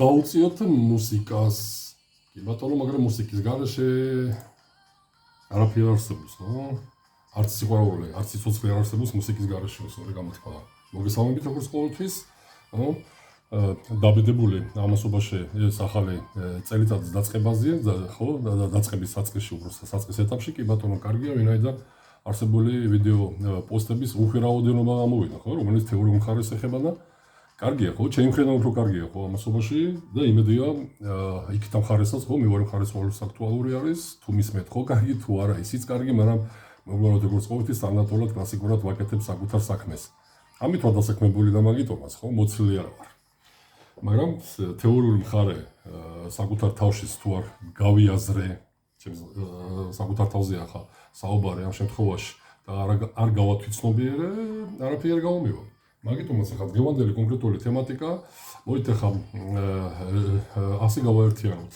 გავუწიოთ მუსიკას. კი ბატონო, მაგრამ მუსიკის გარეშე არაფერი არ არსებობს, ხო? არც სიყვარული, არც სიცოცხლე არ არსებობს მუსიკის გარეშე, სწორი გამოთქვა. მოგესალმებით როგორც ყოველთვის, ხო? დაბედებული ამასობაში ეს ახალი წელიწადის დაწყებაზეა, ხო? დაწყების საწყისში, უბრალოდ საწყის ეტაპში, კი ბატონო, კარგია, ვინაიდან არსებული ვიდეო პოსტების უხვი რაოდენობა გამოვიდა, ხო? რომელიც თეორიულ მხარეს ეხება და კარგია, ხო? ჩემი მხრიდან უფრო კარგია, ხო, ამასობაში და იმედია იქით მხარესაც, ხო, მეორე მხარეს ყოველთვის აქტუალური არის, თუ მისმენთ, ხო, კარგი, თუ არა, ისიც კარგი, მაგრამ მოგვალოთ როგორც ყოველთვის სტანდარტულად კლასიკურად ვაკეთებ საკუთარ საქმეს. ამით ვარ დასაქმებული და მაგიტომაც, ხო, მოცილი არ ვარ. მაგრამ თეორიული მხარე საკუთარ თავშიც თუ არ გავიაზრე, საკუთარ თავზე ახლა საუბარი ამ შემთხვევაში და არ გავათვითცნობიერე, არაფერი არ გამომივა. მაგიტომაც ახლა დღევანდელი კონკრეტული თემატიკა მოით ახლა ასე გავაერთიანოთ.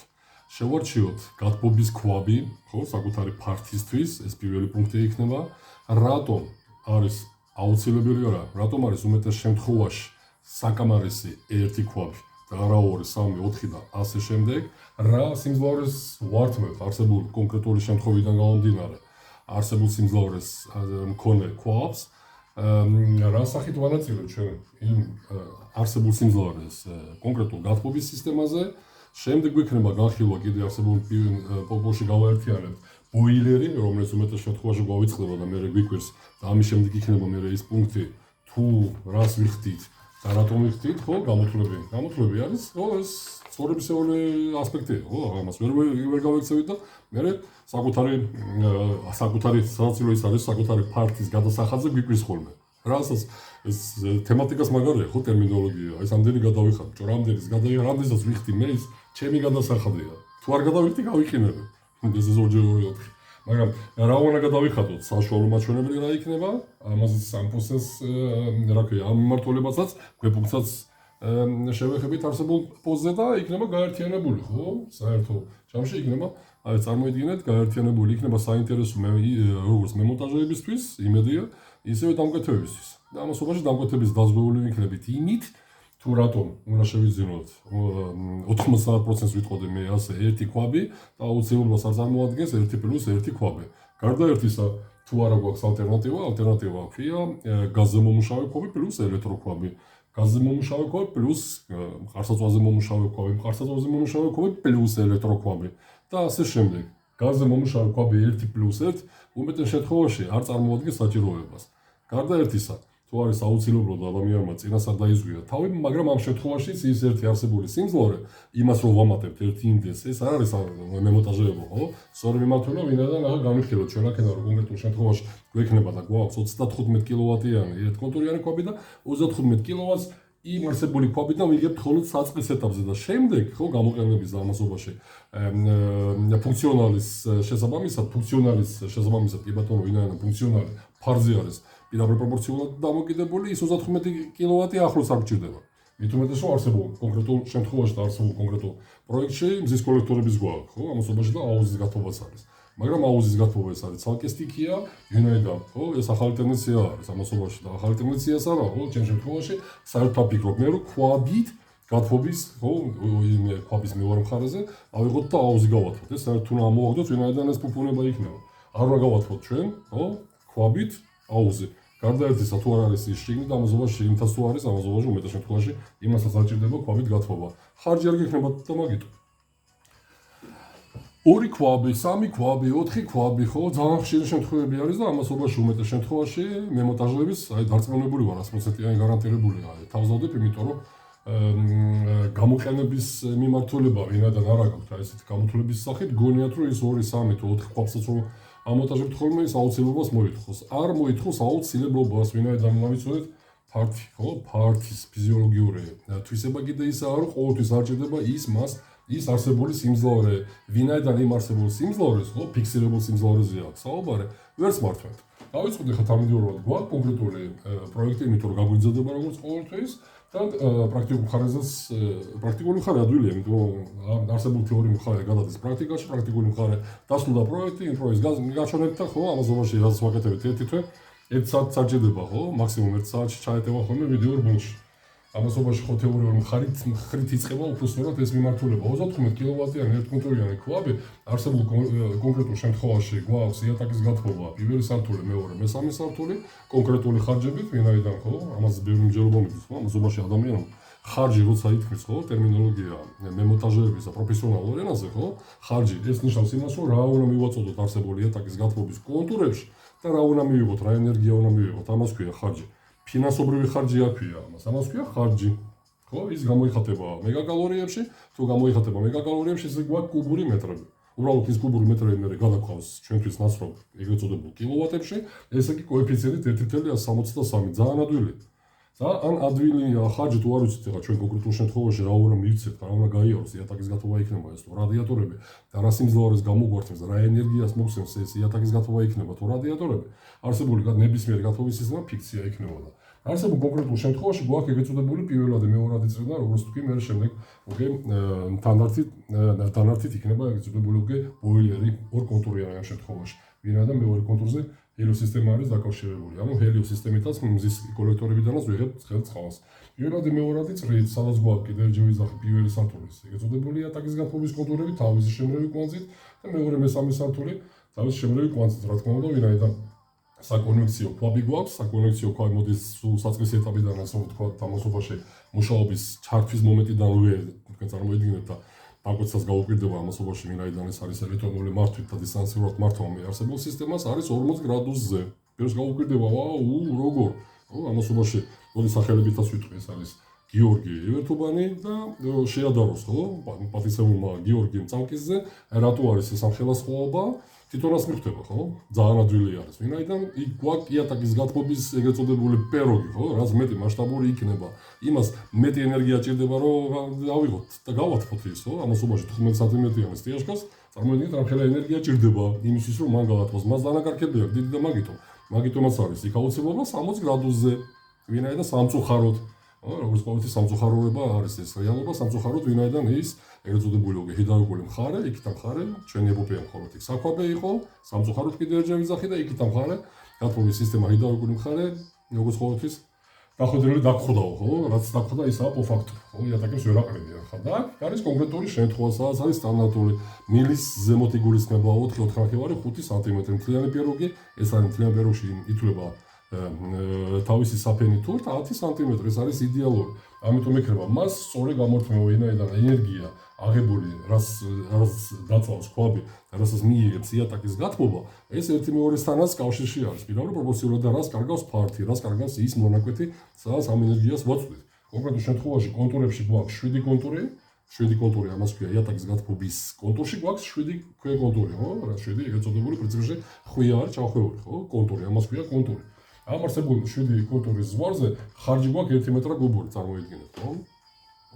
შევარჩიოთ გათბობის ქვაბი, ხო, საკუთარი ფართისთვის, ეს პირველი პუნქტი იქნება. რატომ არის აუცილებელი არა, რატომ არის უმეტეს შემთხვევაში საკამარისი ერთი ქვაბი და არა 2, 3, 4 და ასე შემდეგ. რა სიმძლავრეს ვართმევთ არსებულ კონკრეტული შემთხვევიდან გამომდინარე, არსებულ სიმძლავრეს მქონე ქვაბს. რა სახით ვანაწილოთ ჩვენ იმ არსებულ სიმძლავრეს კონკრეტულ გათბობის სისტემაზე. შემდეგ გვექნება განხილვა კიდე არსებულ პოპულში გავაერთიანებთ ბოილერი, რომელიც უმეტეს შემთხვევაში გვავიწყდება და მე გვიკვირს და ამის შემდეგ იქნება მე ის პუნქტი თუ რას ვიხდით და რატომ ვიხდით, ხო, გამოთვლები არის, ხო, ეს ცხოვრებისეული ასპექტია, ხო, ამას ვერ გავექცევით და მე საკუთარი საცილო ის არის საკუთარი ფართის გადასახადზე გვიკვირს ხოლმე. რასაც ეს თემატიკას მაგარია, ხო, ტერმინოლოგია, ეს ამდენი გადავიხადე, რამდენის რამდენსაც ვიხდი მე ის ჩემი გადასახადია. თუ არ გადავიხდი, გავიყინებ. ეს 2-4. მაგრამ რა უნდა გადავიხადოთ, საშუალო მაჩვენებელი რა იქნება, ამაზე სამფოსეს რა ქვია, ამ მიმართულებასაც, გვეპუნქტსაც შევეხებით არსებულ პოზზე და იქნება გაერთიანებული, ხო? საერთო ჯამში იქნება, აი წარმოიდგინეთ, გაერთიანებული იქნება საინტერესო როგორც მემონტაჟეებისთვის, იმედია, ისევე დამკვეთებებისთვის. და ამასობაში დამკვეთების დაზღვეული ვიქნებით იმით, თუ რატომ უნდა შევიძინოთ 90%-ს ვიტყოდი მე ასე ერთი ქვაბი და აუცილებლობას არ წარმოადგენს 1+1 ქვაბი. გარდა ერთისა, თუ არა გვაქვს ალტერნატივა ქვია გაზზე მომუშავე ქვაბი პლუს ელექტროქვაბი. გაზზე მომუშავე ქვაბი პლუს მყარსაწვაზე მომუშავე ქვაბი, მყარსაწვაზე მომუშავე ქვაბი პლუს ელექტროქვაბი და ასე შემდეგ. გაზზე მომუშავე ქვაბი 1+1 უმეტეს შემთხვევაში არ წარმოადგენს საჭიროებას. გარდა ერთისა, თუ არის აუცილებლად ადამიანმა წინას არ დაიზღვია თავი, მაგრამ ამ შემთხვევაშიც ის ერთი არსებული სიმძლავრე, იმას რომ ვამატებთ ერთი იმდენს, ეს არ არის მემონტაჟეობა, ხო? სწორი მიმართულება ვინაიდან ახლა განვიხილოთ ჩვენ აქედან რომ კონკრეტულ შემთხვევაში გვექნება და გვაქვს 35 კილოვატიანი ერთკონტურიანი ქვაბი და 35 კილოვატს იმ არსებული ქვაბიდან ვიგებთ მხოლოდ საწყის ეტაპზე და შემდეგ, ხო, გამოყენების ამასობაში ფუნქციონალის შესაბამისად, კი ბატონო, ვინაიდან ფუნქციონალი ფარზე არის პირდაპირ პროპორციულად დამოკიდებული, ის 35 კილოვატი ახლოს არ გჭირდება. მით უმეტეს რომ არსებულ კონკრეტულ შემთხვევაში და არსებულ კონკრეტულ პროექტში მზის კოლექტორების გვაქვს, ხო, ამასობაში და აუზის გათბობაც არის. მაგრამ აუზის გათბობა ეს არის ცალკე სტიქია, ვინაიდან, ხო, ეს ახალი ტენდენცია არის ამასობაში და ახალი ტენდენციას არა, ხო, ჩემ შემთხვევაში საერთოდ ვფიქრობ მე რომ ქვაბით გათბობის, ხო, ქვაბის მეორე მხარეზე ავიღოთ და აუზი გავათბოთ. ეს საერთოდ უნდა ამოვაგდოთ, ვინაიდან ეს ფუფუნება იქნება. არ უნდა გავათბოთ ჩვენ, ხო, ქვაბით აუზი. გარდა ერთისა, თუ არ არის ის შიგნით ამაზობაში, შიგნითაც თუ არის ამაზობაში უმეტეს შემთხვევაში იმასაც არ ჭირდება ქვაბით გათბობა. ხარჯი არ გექნება და მაგიტო. 2 ქვაბი, 3 ქვაბი, 4 ქვაბი, ხო, ძალიან ხშირი შემთხვევები არის და ამასობაში უმეტეს შემთხვევაში მემონტაჟების, აი დარწმუნებული ვარ 100%-იანი გარანტირებული არის. თავზავდებ, იმიტომ რომ გამოყენების მიმართულება ვინაიდან არ აქვს აი ესეთი გამოთვლების სახით, გონიათ რომ ის 2, 3 თუ 4 ქვაბსაც რომ ამონტაჟებთ ხოლმე ის აუცილებლობას მოითხოვს. არ მოითხოვს აუცილებლობას, ვინაიდან მოვიცოდეთ ფართი, ხო, ფართის ფიზიოლოგიური თვისება კიდე ისაა, რომ ყოველთვის არ ჭირდება ის არსებული სიმძლავრე, ვინაიდან იმ არსებულ სიმძლავრეს, ხო, ფიქსირებულ სიმძლავრეზე აქვს საუბარი, ვერც მართვით. დავიწყოთ ახლა თავიდანვე გვაქვს კონკრეტული პროექტი, იმიტომ რომ გაგვიძებდება როგორც ყოველთვის და პრაქტიკული მხარე ადვილია, იმიტომ რომ არსებულ თეორიულ მხარე გადადის პრაქტიკაში, პრაქტიკული მხარე დასრულდა პროექტი, იმ პროექტს გაჩვენებთ და ხო, ამასობაში რაც ვაკეთებთ ერთი თვე, 1 საათს არ ჭირდება, ხო, მაქსიმუმ 1 საათში ჩაეტევა ხოლმე ვიდეო რბილში. ამასობაში ხო თეორიული მხრით იწყება უფრო სწორად ეს მიმართულება. 35 კილოვატიანი ერთკუნთოვანი ქვაბი არსებულ კონკრეტულ შემთხვევაში გვაქვს იატაკის გათბობა, პირველი სართული, მეორე, მესამე სართული, კონკრეტული ხარჯებით, ვინაიდან ხო, ამას ბევრი მსჯელობა მიდის, ხო, ამასობაში ადამიანმა ხარჯი როცა ითქმის, ხო, ტერმინოლოგია მემონტაჟეების და პროფესიონალურ ენაზე, ხო, ხარჯი ეს ნიშნავს იმას, რომ რა უნდა მივაწოდოთ არსებული იატაკის გათბობის კონტურებში და რა უნდა მივიღოთ, რა ენერგია უნდა მივიღოთ, ამას ქვია ხარჯი. ფინანსობრივი ხარჯი აქვია ამას ქვია ხარჯი. ხო, ის გამოიხატება მეგაკალორიებში, თუ გამოიხატება მეგაკალორიებში, ეს გვაქვს კუბური მეტრები. უბრალოდ ის კუბური მეტრები მე გადაგყავს ჩვენთვის ნაცნობ ეგრეთ წოდებულ კილოვატებში, ესე იგი კოეფიციენტით 1.73, ძალიან ადვილი. ან ადვილი ხარჯი თუ არ ვიცით ახლა ჩვენ კონკრეტულ შემთხვევაში რა უნდა მივცეთ, რა უნდა გაიაროს, იატაკის გათბობა იქნება ეს თუ რადიატორები და რა სიმძლავრეს გამოგვართმევს და რა ენერგიას მოგვცემს ეს იატაკის გათბობა იქნება თუ რადიატორები, არსებული ნებისმიერი გათბობის სისტემა ფიქცია იქნებოდა. არსებულ კონკრეტულ შემთხვევაში გვაქვს ეგრეთ წოდებული პირველადი, მეორადი წრე და როგორც თქვი, მე შემდეგ უკვე დანართით იქნება ეგრეთ წოდებული უკვე ბოილერი ორ კონტურიანი ამ შემთხვევაში. ვინაიდან მეორე კონტურზე ჰელიოსისტემა არის დაკავშირებული. ანუ ჰელიოსისტემითაც მზის კოლექტორებიდანაც ვიღებ ცხელ წყალს. პირველადი, მეორადი წრით, სადაც გვაქვს კიდევ ჯერ ვიზახი პირველი სართულის ეგრეთ წოდებული იატაკის გათბობის კონტურები თავისი შემრევი კვანძით და მეორე, მესამე სართული თავისი შემრევი კვანძით, რა თქმა უნდა, ვინაიდან საკონვექციო ქვაბი გვაქვს, საკონვექციო ქვაბი მოდის სულ საწყის ეტაპიდან, ასე ვთქვათ, თამასობაში მუშაობის ჩართვის მომენტიდანვე თქვენ წარმოიდგინეთ და დაგვეცას გაუკვირდება ამასობაში, ვინაიდან ეს არის ელექტრონული მართვით და დისტანციურად მართვა არსებულ სისტემას არის 40 გრადუსზე. პირს გაუკვირდება, როგორ? ხო, ამასობაში მოდი სახელებითაც ვიტყვი, ეს არის გიორგი ევერტუბანი და შეადაროს, ხო, პატიცებულმა გიორგი მწამკისზე, რატო არის ეს ამხელასხოვობა? თვითონაც მიხვდება, ხო? ძალიან ადვილი არის. ვინაიდან იქ გვაქვს იატაკის გათბობის ეგრეთ წოდებული პეროგი, ხო? რაც მეტი მასშტაბური იქნება, იმას მეტი ენერგია ჭირდება, რომ ავიღოთ და გავათბოთ ის, ხო? ამასობაში 15 სანტიმეტრიანი სტიაჟკას წარმოიდგინეთ, რამხელა ენერგია ჭირდება იმისთვის, რომ მან გავათბოს. მას დანაკარგები აქვს დიდი და მაგიტომაც არის იქ აუცილებლობა 60 გრადუსზე, ვინაიდან სამწუხაროდ როგორც ყოველთვის სამწუხაროება არის ეს რეალობა, სამწუხაროდ ვინაიდან ის ეგრეთ წოდებული ჰიდრაულიკური მხარე, იქით მხარე, ჩვენი ეპოპეა მხოლოდ იქ საქვაბე იყო, სამწუხაროდ კიდევ ერთჯერ ვიზახი და იქით მხარე, გათბობის სისტემა ჰიდრაულიკური მხარე, როგორც ყოველთვის დახვედრილი დაგხვდაო, ხო? რაც დაგხვდა ისაა პო-ფაქტო, ხო? იატაკებს ვერ აყრებია, ხა და არის კონკრეტული შემთხვევა, სადაც არის სტანდარტული მილის ზემოთ იგულისხმება 4-4 ნახევარი 5 სანტიმეტრი მთლიანი პიროგი, ეს არის მთლიან პიროგში ითვლება თავისი საფენი თუ 10 სანტიმეტრი, ეს არის იდეალური. ამიტომ ეკრება მას სწორი გამორთმევა, ვინაიდან ენერგია აღებული, რაც დაწვავს ქვაბი და რასაც მიიღებს იატაკის გათბობა, ეს ერთი მეორესთანაც კავშირში არის. პირավոր პროპორციულად და რას კარგავს ფართი, რას კარგავს ის მონაკვეთი, სადაც ამ ენერგიას ვაწვდით. კონკრეტულ შემთხვევაში კონტურებში გვაქვს 7 კონტური, 7 კონტური, ამას ქვია იატაკის გათბობის კონტურში გვაქვს 7 ქვე კონტური, ხო? რა 7 ეგრეთ წოდებული პრინციპში ხვია არის ჩახვეული, ხო? კონტური, ამას ქვია კონტური. ამ არსებული 7 კონტურის ზღვარზე ხარჯი გვაქვს 1 მეტრა კუბური, წარმოიდგინეთ, ხო?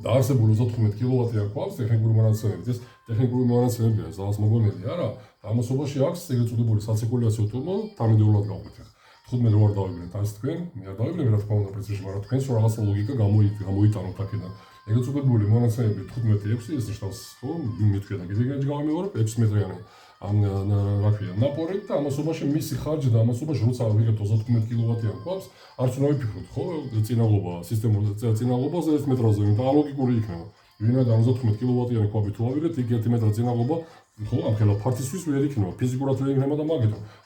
და არსებული 34 კილოვატიან ქვაბს ტექნიკური მონაცემებით, ეს ტექნიკური მონაცემებია, ძალას მოგონილი არა, ამასობაში აქვს ეგრეთ წოდებული საცირკულაციო ტურბო, თანმიმდევრულად გავყვეთ. 15 რო არ დავიბრუნეთ, ასე თქვენ, მე არ დავიბრუნე, რა თქმა უნდა, პრინციპში, მაგრამ თქვენს რო რაღაცა ლოგიკა გამოიტანოთ აქედან. ეგრეთ წოდებული მონაცემები 15-6 ის ნიშნავს, ხო, მithქვია და კიდევ გავიმეორებ 6 მეტრიანი რა ქვია, ნაპორი და ამასობაში მისი ხარჯი და ამასობაში როცა ვიღებთ 35 კილოვატიან ქვაბს, არც უნდა ვიფიქროთ, ხო, წინაღობა, სისტემური წინაღობაზე 1 მეტრაზე, და ალოგიკური იქნება. ვინაიდან 35 კილოვატიანი ქვაბი თუ ავიღეთ, იქ 1 მეტრა წინაღობა, ხო, ამხელა ფართისთვის ვერ იქნება, ფიზიკურად ვერ იქნება და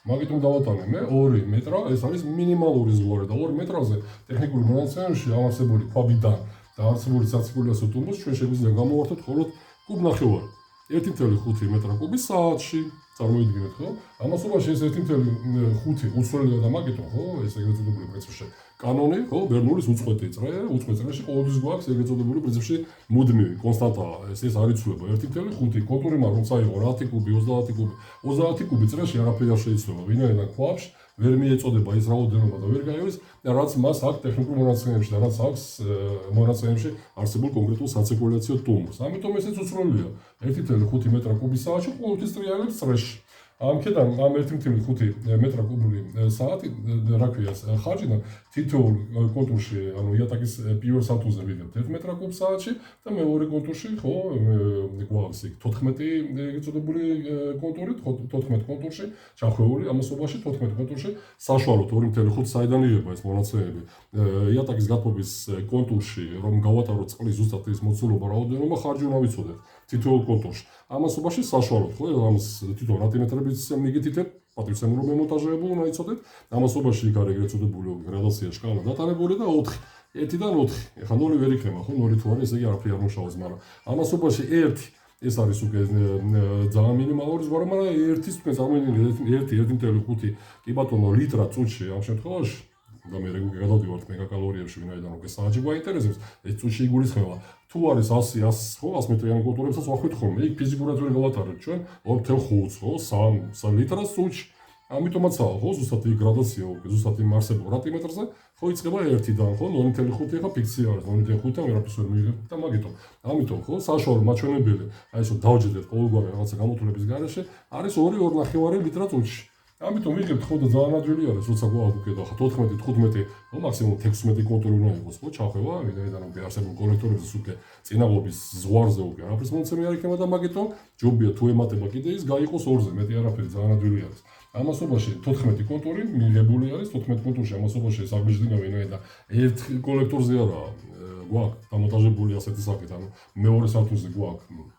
მაგიტომ დავატანე მე 2 მეტრა, ეს არის მინიმალური ზღვარი და 2 მეტრაზე ტექნიკური მონაცემებში ამარსებული ქვაბიდან და არსებული საცირკულაციო ტურბოს ჩვენ შეგვიძლია გამოვართოთ მხოლოდ კუბ ნახევარი. 1.5 მეტრა კუბი საათში, წარმოიდგინეთ, ხო? ამასობაში ეს 1.5 უცვლელია და მაგიტომ, ხო? ეს ეგრეთ წოდებული პრინციპში კანონი, ხო? ბერნულის უწყვეტი წრეში ყოველთვის გვაქვს ეგრეთ წოდებული პრინციპში მუდმივი, კონსტანტაა, ეს არ იცვლება 1.5 კონტურიმა როცა იყო 10 კუბი, 30 კუბი, 30 კუბი წრეში არაფერი არ შეიცვლება, ვინაიდან ქვაბში ვერ მიეწოდება ის რაოდენობა და ვერ გაივლის, რაც მას აქვს ტექნიკურ მონაცემებში და რაც აქვს მონაცემებში არსებულ კონკრეტულ საცირკულაციო ტურბოს. ამიტომ ესეც უცვლელია 1.5 მეტრა კუბი საათში ყოველთვის ტრიალებს წრეში. ამქედან ამ 1.5 მეტრა კუბური საათი რა ქვია ხარჯიდან თითოეულ კონტურში ანუ იატაკის პირველ სართულზე ვიღებთ 1 მეტრა კუბ საათში და მეორე კონტურში ხო გვაქვს 14 ეგრეთწოდებული კონტური 14 კონტურში ჩახვეული ამასობაში 14 კონტურში საშუალოდ 2.5 საიდან იღება ეს მონაცემები იატაკის გათბობის კონტურში რომ გავატაროთ წყლის ზუსტად ის მოცულობა რაოდენობა ხარჯი უნდა ვიცოდეთ თითოეულ კონტურში ამასობაში საშუალოდ ხო ამას თითო რატიმეტრებით მიგითითებ პატრიცემურო მემონტაჟეებული უნდა იცოდეთ ამასობაში იქ არის ეგრეთ წოდებული გრადაცია შკალა დატანებული და 4 1-დან 4 ეხლა 0 ვერ იქნება ხო 0 თუ არის ესე იგი არაფერი არ მუშაობს მაგრამ ამასობაში 1 ეს არის უკვე ძალიან მინიმალური ზღვარი მაგრამ 1-ის თქვენ წარმოიდგინეთ 1.5 კი ბატონო ლიტრა წუთში ამ შემთხვევაში და მე როგორ გადავდივართ მეგაკალორიებში ვინაიდან უკვე საათი გვაინტერესებს ეს წუთში იგულისხმება თუ არის 100 ხო 100 მეტრიანი კონტურებსაც ვახვით ხოლმე იქ ფიზიკურად ვერ გავატარებთ ჩვენ 2.5 ხო 3 ლიტრას წუთში ამიტომაცაა ხო ზუსტად ის გრადაცია უკვე ზუსტად იმ არსებულ რატიმეტრზე ხო იწყება 1-დან ხო 0.5 ხა ფიქცია არის 0.5-დან ვერაფერს ვერ მიიღებთ და ამიტომ ხო საშუალო მაჩვენებელი აი ესე დავჯერდეთ ყოველგვარი რაღაცა გამოთვლების გარეშე არის 2.5 ლიტრი წუთში ამიტომ ვიღებთ ხო და ძალიან ადვილი არის როცა გვაქვს უკვე და 14-15 ხო მაქსიმუმ 16 კონტური უნდა იყოს ხო ჩახვევა ვინაიდან უკვე არსებულ კოლექტორებზე უკვე წინაღობის ზღვარზე უკვე არაფერს მომცემი არ იქნება და მაგიტომ ჯობია თუ ემატება კიდე ის გაიყოს 2-ზე მეტი არაფერი ძალიან ადვილი არის ამასობაში 14 კონტური მიღებული არის 14 კონტურში ამასობაში საგვიჟდინა ვინაიდან ერთ კოლექტორზე არა გვაქვს დამონტაჟებული ასეთი სახით ანუ მეორე სართულზე გვაქვს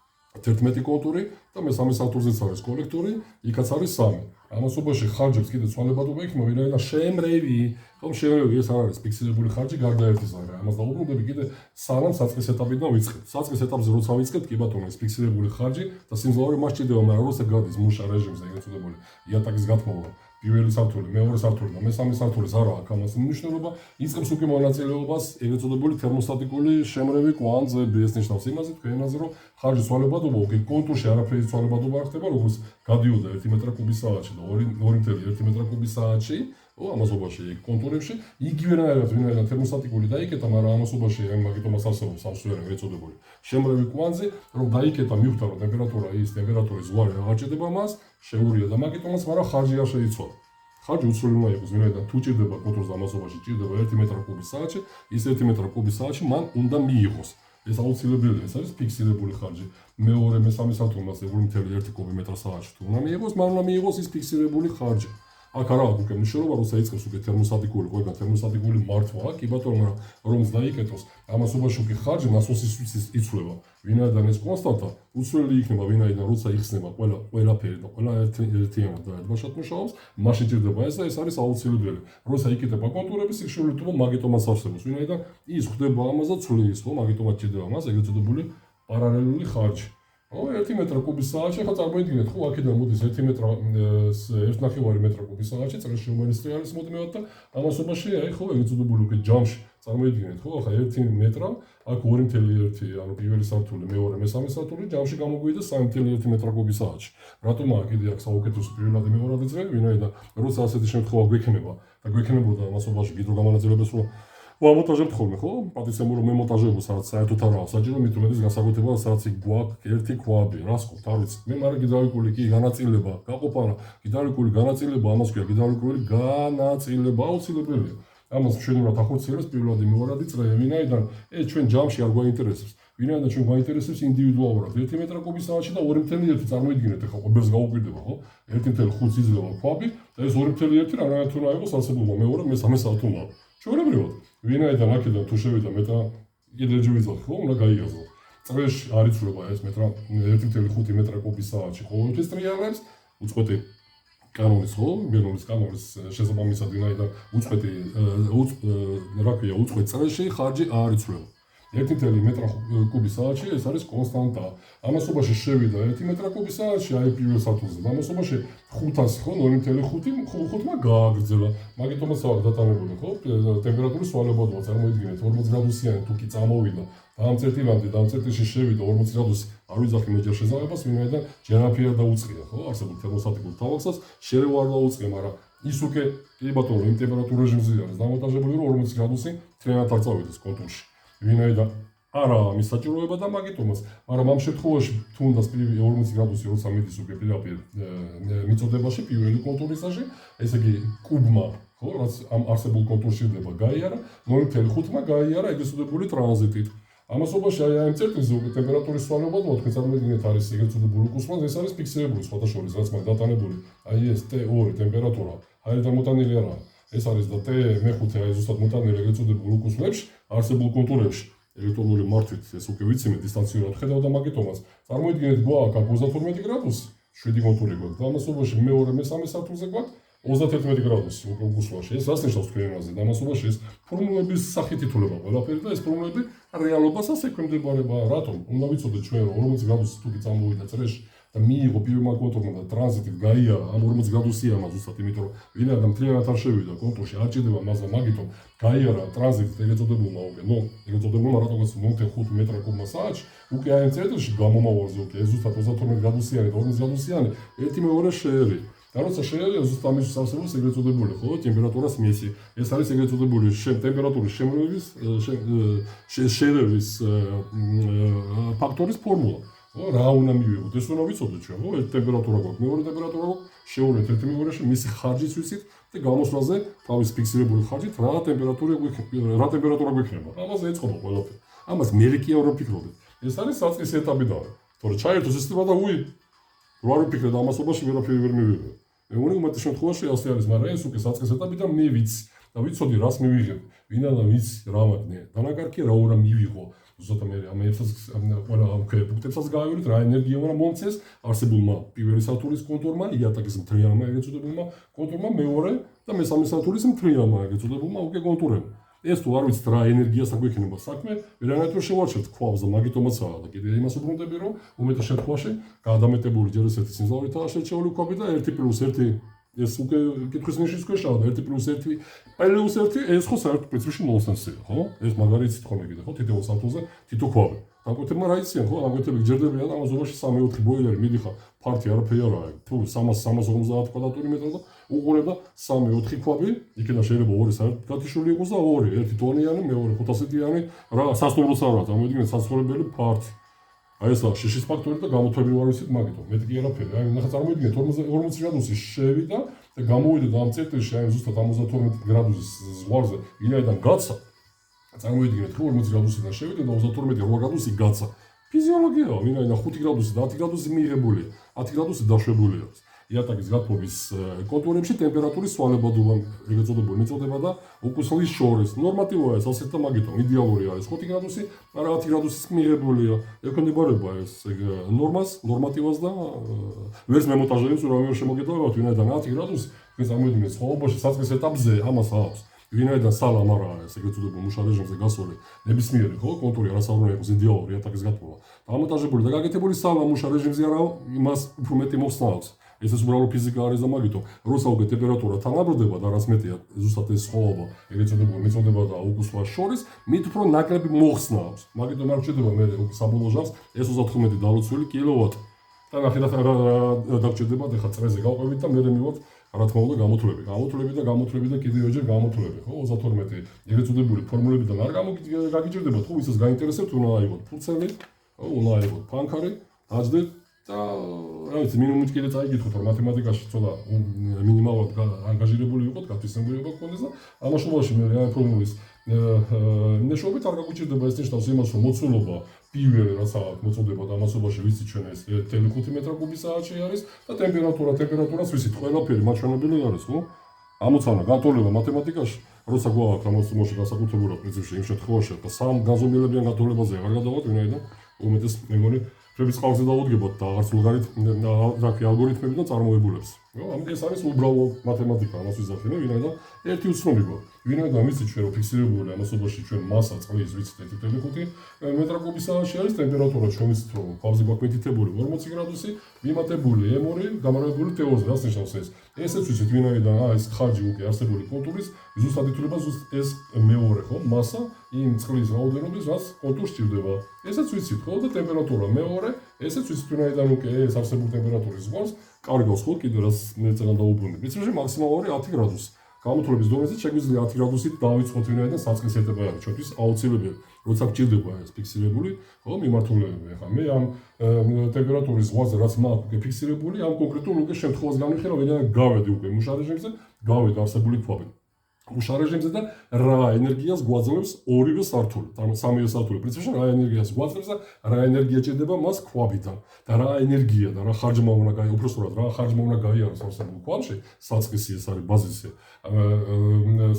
11 კონტური და მესამე სართულზეც არის კოლექტორი იქაც არის 3 ამასობაში ხარჯებს კიდე ცვალებადობა იქნება ვინაიდან შემრევი ხომ შემრევი ეს არ არის ფიქსირებული ხარჯი გარდა ერთისა ამას დაუბრუნდები კიდე სანამ საწყის ეტაპიდან ვიწყებთ საწყის ეტაპზე როცა ვიწყებთ კი ბატონო ეს ფიქსირებული ხარჯი და სიმძლავრე მას ჭირდება მაგრამ როცა გადის მუშა რეჟიმზე ეგრეთ წოდებული იატაკის გათმობა პირველი სართული, მეორე სართული და მესამე სართულის არა აქვს ამას მნიშვნელობა, იწყებს უკვე მონაწილეობას ეგრეთ წოდებული თერმოსტატიკური შემრევი კვანძები, ეს ნიშნავს იმაზე თქვენაზე რომ ხარჯის ცვალებადობა უკვე კონტურში არაფერი ცვალებადობა არ ხდება, როგორც გადიოდა 1 მეტრა კუბის საათში და 2.1 მეტრა კუბის საათში, ამასობაში კონტურებში იგივენაირად ვინაიდან თერმოსტატიკური დაიკეტა, მაგრამ ამასობაში მაგიტომას არსებობს სამსვერი ეგრეთ წოდებული შემრევი კვანძი, რომ დაიკეტა მიხვდა რომ ტემპერატურა ის ტემპერატურის ზღვარი აღარ ჭირდება მას, შეურია და მაგიტომას, მაგრამ ხარჯი არ შეიცვალა. ხარჯი უცვლელი უნდა იყოს, ვინაიდან თუ ჭირდება კონტურს ამასობაში ჭირდება 1 მეტრა კუბის საათში, ის 1 მეტრა კუბის საათში მან უნდა მიიღოს. ეს აუცილებელია, ეს არის ფიქსირებული ხარჯი. მეორე, მესამე სართულს 1.1 კუბი მეტრ საათში თუ უნდა მიიღოს, მან უნდა მიიღოს ის ფიქსირებული ხარჯი. აქ არა აქვს უკვე მნიშვნელობა, როცა იწყებს უკვე თერმოსტატიკური, ყველგან თერმოსტატიკური მართვა, კი ბატონო, მაგრამ რომს დაიკეტოს, ამასობაში უკვე ხარჯი ნასოსის იცვლება. ვინაიდან ეს კონსტანტა უცვლელი იქნება, ვინაიდან როცა იხსნება ყველაფერი და ყველა ერთიანად და ერთბაშად მუშაობს, მაშინ ჭირდება ეს და ეს არის აუცილებელი. როცა იკეტება კონტურების, ის შეუძლია მაგიტომას არსებობს, ვინაიდან ის ხდება ამას და ცვლის, ხო, მაგიტომად ჭირდება მას ეგრეთ წოდებული პარალელური ხარჯი. 1 მეტრა კუბის საათში ხა წარმოიდგინეთ ხო აქედან მოდის 1 მეტრა 1.5 მეტრა კუბის საათში წრეში რომელიც არის მოდმევად და ამასობაში აი ხო ეგრეთ წოდებული უკვე ჯამში წარმოიდგინეთ ხო ხა 1 მეტრა აქ 2.1 ანუ პირველი სართული მეორე მესამე სართული ჯამში გამოგვიდა 3.1 მეტრა კუბის საათში რატომ აქ აქ საუკეთესო პირველადი მეორადი ძველი ვინაიდან როცა ასეთი შემთხვევა გვექნება და გვექნებოდა ამასობაში გიდროგამანაწილებლებს რომ ვამონტაჟებთ ხოლმე ხო? პატრიცემურო მემონტაჟებულს რაც საერთოდ არაა საჭირო, მით უმეტეს განსაკუთრება სადაც გვაქვს ერთი ქვაბი, რა სკობთ, არ ვიცი. მე მაგრამ გიდრაულიკური კი განაწილება, გაყოფანა, გიდრაულიკური განაწილება, ამას ქვია გიდრაულიკური განაწილება აუცილებელია. ამას მშვენივრად ახორციელებს პირველადი მეორადი წრე, ვინაიდან ჩვენ ჯამში არ გვაინტერესებს. ვინაიდან ჩვენ გვაინტერესებს ინდივიდუალურად 1 მეტრა კუბის საათში და 2.1 წარმოიდგინეთ ახლა ყოფერს გაუკვირდება ხო? 1.5 იძლევა ქვაბი და ეს 2.1 რანაირად უნდა იყოს არსებობა მეორე მესამე სართულმა. ჩვეულებრივად ვინაიდან აქედან თუ შევიდა მეტა კიდე ჯვიზოთ ხო უნდა გაიაზრო წრეში არ იცვლება ეს მეტრა 1.5 მეტრა კუბის საათში ყოველთვის ტრიალებს უწყვეტი კანონის ხო ბერონის კანონის შესაბამისად ვინაიდან უწყვეტი რა ქვია უწყვეტ წრეში ხარჯი არ იცვლება 1 მეტრა კუბის საათში ეს არის კონსტანტა ამასობაში შევიდა 1 მეტრა კუბის საათში აი პირველ სართულზე ამასობაში 500 ხო 0.5-მა გააგრძელა მაგიტომაც არ დატანებული ხო ტემპერატურის ცვალებადობა წარმოიდგინეთ 40 გრადუსიანი თუ კი წამოვიდა დამწერტილამდე დამწერტილში შევიდა 40 გრადუსი არ ვიძახი მეჯერ შესაძლებლობას ვინაიდან ჯერაფია დაუწყია ხო არსებულ თერმოსტატიკურ თავახსას შერევა არ დაუწყია მაგრამ ის უკვე კი ბატონო იმ ტემპერატურ რეჟიმზე არის დამონტაჟებული რომ 40 გრადუსი თლიანად არ წავიდეს კონტურში ვინაიდან არა ამის საჭიროება და მაგიტომაც, მაგრამ ამ შემთხვევაში თუნდაც 40 გრადუსი როცა მიდის უკვე პირდაპირ მიწოდებაში პირველი კონტურისაში, ესე იგი კუბმა, ხო, რაც ამ არსებულ კონტურში ხდება გაიარა, 0.5-მა გაიარა ეგრეთ წოდებული ტრანზიტით. ამასობაში აი ამ წერტილზე უკვე ტემპერატურის ცვალება თქვენ წარმოიდგინეთ არის ეგრეთ წოდებული კუსმან, ეს არის ფიქსირებული სხვადასხვა რაც მაგ დატანებული. აი ეს T2 ტემპერატურა, აერიდან მოტანილი არაა. ეს არის და T5 აი ზუსტად მოტანილი ეგრეთ წოდებულ კუსმებში, არსებულ კონტურებში. ელექტრონული მართვით ეს უკვე ვიცი მე დისტანციურად ხედავ და მაგიტომაც წარმოიდგინეთ გვაქვს 32 გრადუსი 7 კონტური გვაქვს და ამასობაში მეორე მესამე სართულზე გვაქვს 31 გრადუსი უკვე გუსლაში ეს რას ნიშნავს თქვენ ენაზე და ამასობაში ეს ფორმულების სახით ითვლება ყველაფერი და ეს ფორმულები რეალობასაც ექვემდებარება რატომ უნდა ვიცოდეთ ჩვენ 40 გრადუსი თუ კი წამოვიდა წრეში და მიიღო პირველმა კონტურმა და ტრანზიტით გაიარა ამ 40 გრადუსიანმა ზუსტად იმიტომ რომ ვინაიდან მთლიანად არ შევიდა კონტურში არ ჭირდება მასა მაგიტომ გაიარა ტრანზიტით ეგრეთ წოდებულმა უკვე ნუ ეგრეთ წოდებულმა რატომაც 0.5 მეტრ კუბმა საათში უკვე აი ამ წერტილში გამომავალზე უკვე ეს ზუსტად 32 გრადუსიანი და 40 გრადუსიანი ერთი მეორე შეერი და როცა შეერია ზუსტ ამის სასწაულს ეგრეთ წოდებული ხო ტემპერატურას მიეცი ეს არის ეგრეთ წოდებული ტემპერატურის შემრევის შეერების ფაქტორის ფორმულა ხო რა უნდა მივიღოთ ეს უნდა ვიცოდეთ ჩვენ ხო ეს ტემპერატურა გვაქვს მეორე ტემპერატურა გვაქვს შეურეთ ერთი მეორეში მისი ხარჯის ვიცით და გამოსვლაზე თავის ფიქსირებული ხარჯით რა ტემპერატურა გვექნება ამაზე ეწყობა ყველაფერი ამას მერიკია რომ ფიქრობთ ეს არის საწყის ეტაპი და თორე ჩაერთო სისტემა და უი რო არ ვფიქრე და ამასობაში ვერაფერი ვერ მივიღე მე მგონი უმეტეს შემთხვევაში ასე არის მაგრამ ეს უკვე საწყის ეტაპი და მე ვიცი და ვიცოდი რას მივიღებ ვინაიდან ვიცი რა მაგნე დანაკარგია რა უნდა მივიღო ზუსტად მე ამ ერთსაც ყველა ამ პუნქტებსაც გავივლით რა ენერგია უნდა მომცეს არსებულმა პირველი სართულის კონტურმა იატაკის მთლიანმა ეგრეთ წოდებულმა კონტურმა მეორე და მესამე სართულის მთლიანმა ეგრეთ წოდებულმა უკვე კონტურებმა ეს თუ არ ვიცით რა ენერგიას აგვექნება საქმე ვერანაირად ვერ შევარჩევთ ქვავს და მაგიტომაცაა და კიდე იმას უბრუნდები რომ უმეტეს შემთხვევაში გადამეტებული ჯერ ესეთი სიმძლავრითაა შერჩეული ქვები და 1+1 ეს უკვე კითხვის ნიშნის ქვეშაა და 1+1 +1 ეს ხო საერთოდ პრინციპში ნონსენსია ხო ეს მაგარიც თქონე კიდე ხო თითოეულ სართულზე თითო ქვაბი დაგვეთებმა რა იციან ხო დაგვეთები გჯერდებიან და ამაზობაში 3-4 ბოილერი მიდიხარ ფართი არაფერი არაა თუ 350 კვადრატული მეტრი და უყურებ და 3-4 ქვაბი იქიდან შეიძლება ორი საერთოდ გათიშული იყოს და ორი ერთი ტონიანი მეორე 500-იანი რა სასტუმროც არა წარმოიდგინეთ საცხოვრებელი ფართი აი ესა შიშის ფაქტორი და გამოთვები ვარ ვიცით მაგითო მეტი კი არაფერი აი ნახე წარმოიდგინეთ 40 გრადუსი შევიდა და გამოვიდა და ამ წერტილში აი ზუსტად 72 გრადუსის ზღვარზე ვინაიდან გაცა წარმოიდგინეთ რომ 40 გრადუსიდან შევიდა და 32 გრადუსი გაცა ფიზიოლოგიაა ვინაიდან 5 გრადუსი და 10 გრადუსი მიიღებულია 10 გრადუსი დაშვებული აქვს იატაკის გათბობის კონტურებში ტემპერატურის ცვალებადობა ეგრეთ წოდებული მიწოდება და უკუსლის შორის ნორმატივია ეს ასეთ და მაგიტომ იდეალური არის 5 გრადუსი არა 10 გრადუსის მიღებულია ექვემდებარება ეს ნორმას ნორმატივას და ვერც მემონტაჟერებს ურავინ შემოგეთავებათ ვინაიდან 10 გრადუსი თქვენ წარმოიდგინეთ ცხოვრებაში საწყის ეტაპზე ამას აქვს ვინაიდან სალამ არაა ეს ეგრეთ წოდებულ მუშა რეჟიმზე გასული ნებისმიერი ხო კონტური არასაუბრია იყოს იდეალური იატაკის გათბობა დამონტაჟებული და გაკეთებული სალამ მუშა რეჟიმზე არა იმას უფრო მეტი მოხსნავს ეს უბრალოდ ფიზიკა არის და მაგითო როცა უკვე ტემპერატურა თანაბრდება და რაც მეტია ზუსტად ეს სხვაობა ეგრეთ წოდებული მიწოდება და უკუსლას შორის მით უფრო ნაკლები მოხსნავს მაგიტომ არ ჭირდება მე საბოლოო ჟამს ეს 35 დალოცვილი კილოვატი და ნახეთ რა დაგჭირდება და ხა წრეზე გავყვებით და მე მივიღოთ რა თქმა უნდა გამოთვლები და კიდევ ჯერ გამოთვლები ხო 32 ეგრეთ წოდებული ფორმულებიდან არ გაგიჭირდება თუ ვისაც გაინტერესებთ უნდა აიღოთ ფურცელი ხო უნდა აიღოთ ფანქარი დაждეთ და რა ვიცი მინიმუმით კიდე წაიგითხოთ რომ მათემატიკაში ცოტა მინიმალურად ანგაჟირებული ვიყოთ გათვისებულება გქონდეს და ამაშობაში მე რა ფორმულის ნაშრომით არ გაგვიჭირდება ეს ნიშნავს იმას რომ მოცულობა პირველი რაც აქვს მოწოდება და ამასობაში ვიცი ჩვენ ეს 1.5 მეტრ კუბის საათში არის და ტემპერატურას ვიცით ყველაფერი მაჩვენებელი არის ხო ამოცანა განტოლება მათემატიკაში როცა გვაქვს ამასობაში განსაკუთრებულად პრინციპში იმ შემთხვევაში და სამ განზომილებიან განტოლებაზე აღარ გადავალთ ვინაიდან უმეტეს მე მგონი ჩვენს ყავზე დავუდგებოთ და არც ლოგარითმი ალგორითმები და წარმოებულებს. ამიტომ ეს არის უბრალო მათემატიკა, ამას ვიზახინე, ვინაიდან ერთი უცნობი გვაქვს. ვინაიდან ვიცით ჩვენ რომ ფიქსირებული ამასობაში ჩვენ მასა წყლის ვიცით 1.5 მეტრ კუბის საათში არის ტემპერატურა ჩვენ ვიცით რომ ყავზე გვაქვს მითითებული 40 გრადუსი, მიმატებული M2 გამარჯვებული T2-ზე, რას ნიშნავს ეს? ესეც ვიცით ვინაიდან ეს ხარჯი უკვე არსებული კონტურის ზუსტად ითვლება ეს მეორე ხო მასა იმ წყლის რაოდენობის რაც კონტურს ჭირდება. ესეც ვიცით ხო და ტემპერატურა მეორე ესეც ვიცით ვინაიდან უკვე ეს არსებული ტემპერატურის ზღვარს კარგავს ხო კიდე რაც მე წელან დაუბრუნდი. პრინციპში მაქსიმალური 10 გრადუსი. გამოთვლების დონეზე შეგვიძლია 10 გრადუსით დავიწყოთ ვინაიდან საწყის ეტაპი არის ჩვენთვის აუცილებელი, როცა გჭირდება ეს ფიქსირებული, ხო, მიმართულებები. ახლა მე ამ ტემპერატურის ზღვაზე რაც მაქვს უკვე ფიქსირებული, ამ კონკრეტულ უკვე შემთხვევას განვიხილე, ვინაიდან გავედი უკვე მუშა რეჟიმზე, გავედი არსებული ქვაბი. მუშა რეჟიმზე და რა ენერგიას გვაძლევს ორივე სართული, სამივე სართული. პრინციპში რა ენერგიას გვაძლევს და რა ენერგია ჭირდება მას ქვაბიდან და რა ენერგია და რა ხარჯმა უნდა გაიაროს, უბრალოდ რა ხარჯმა უნდა გაიაროს არსებულ ქვაბში, საწყისი ეს არის ბაზისი.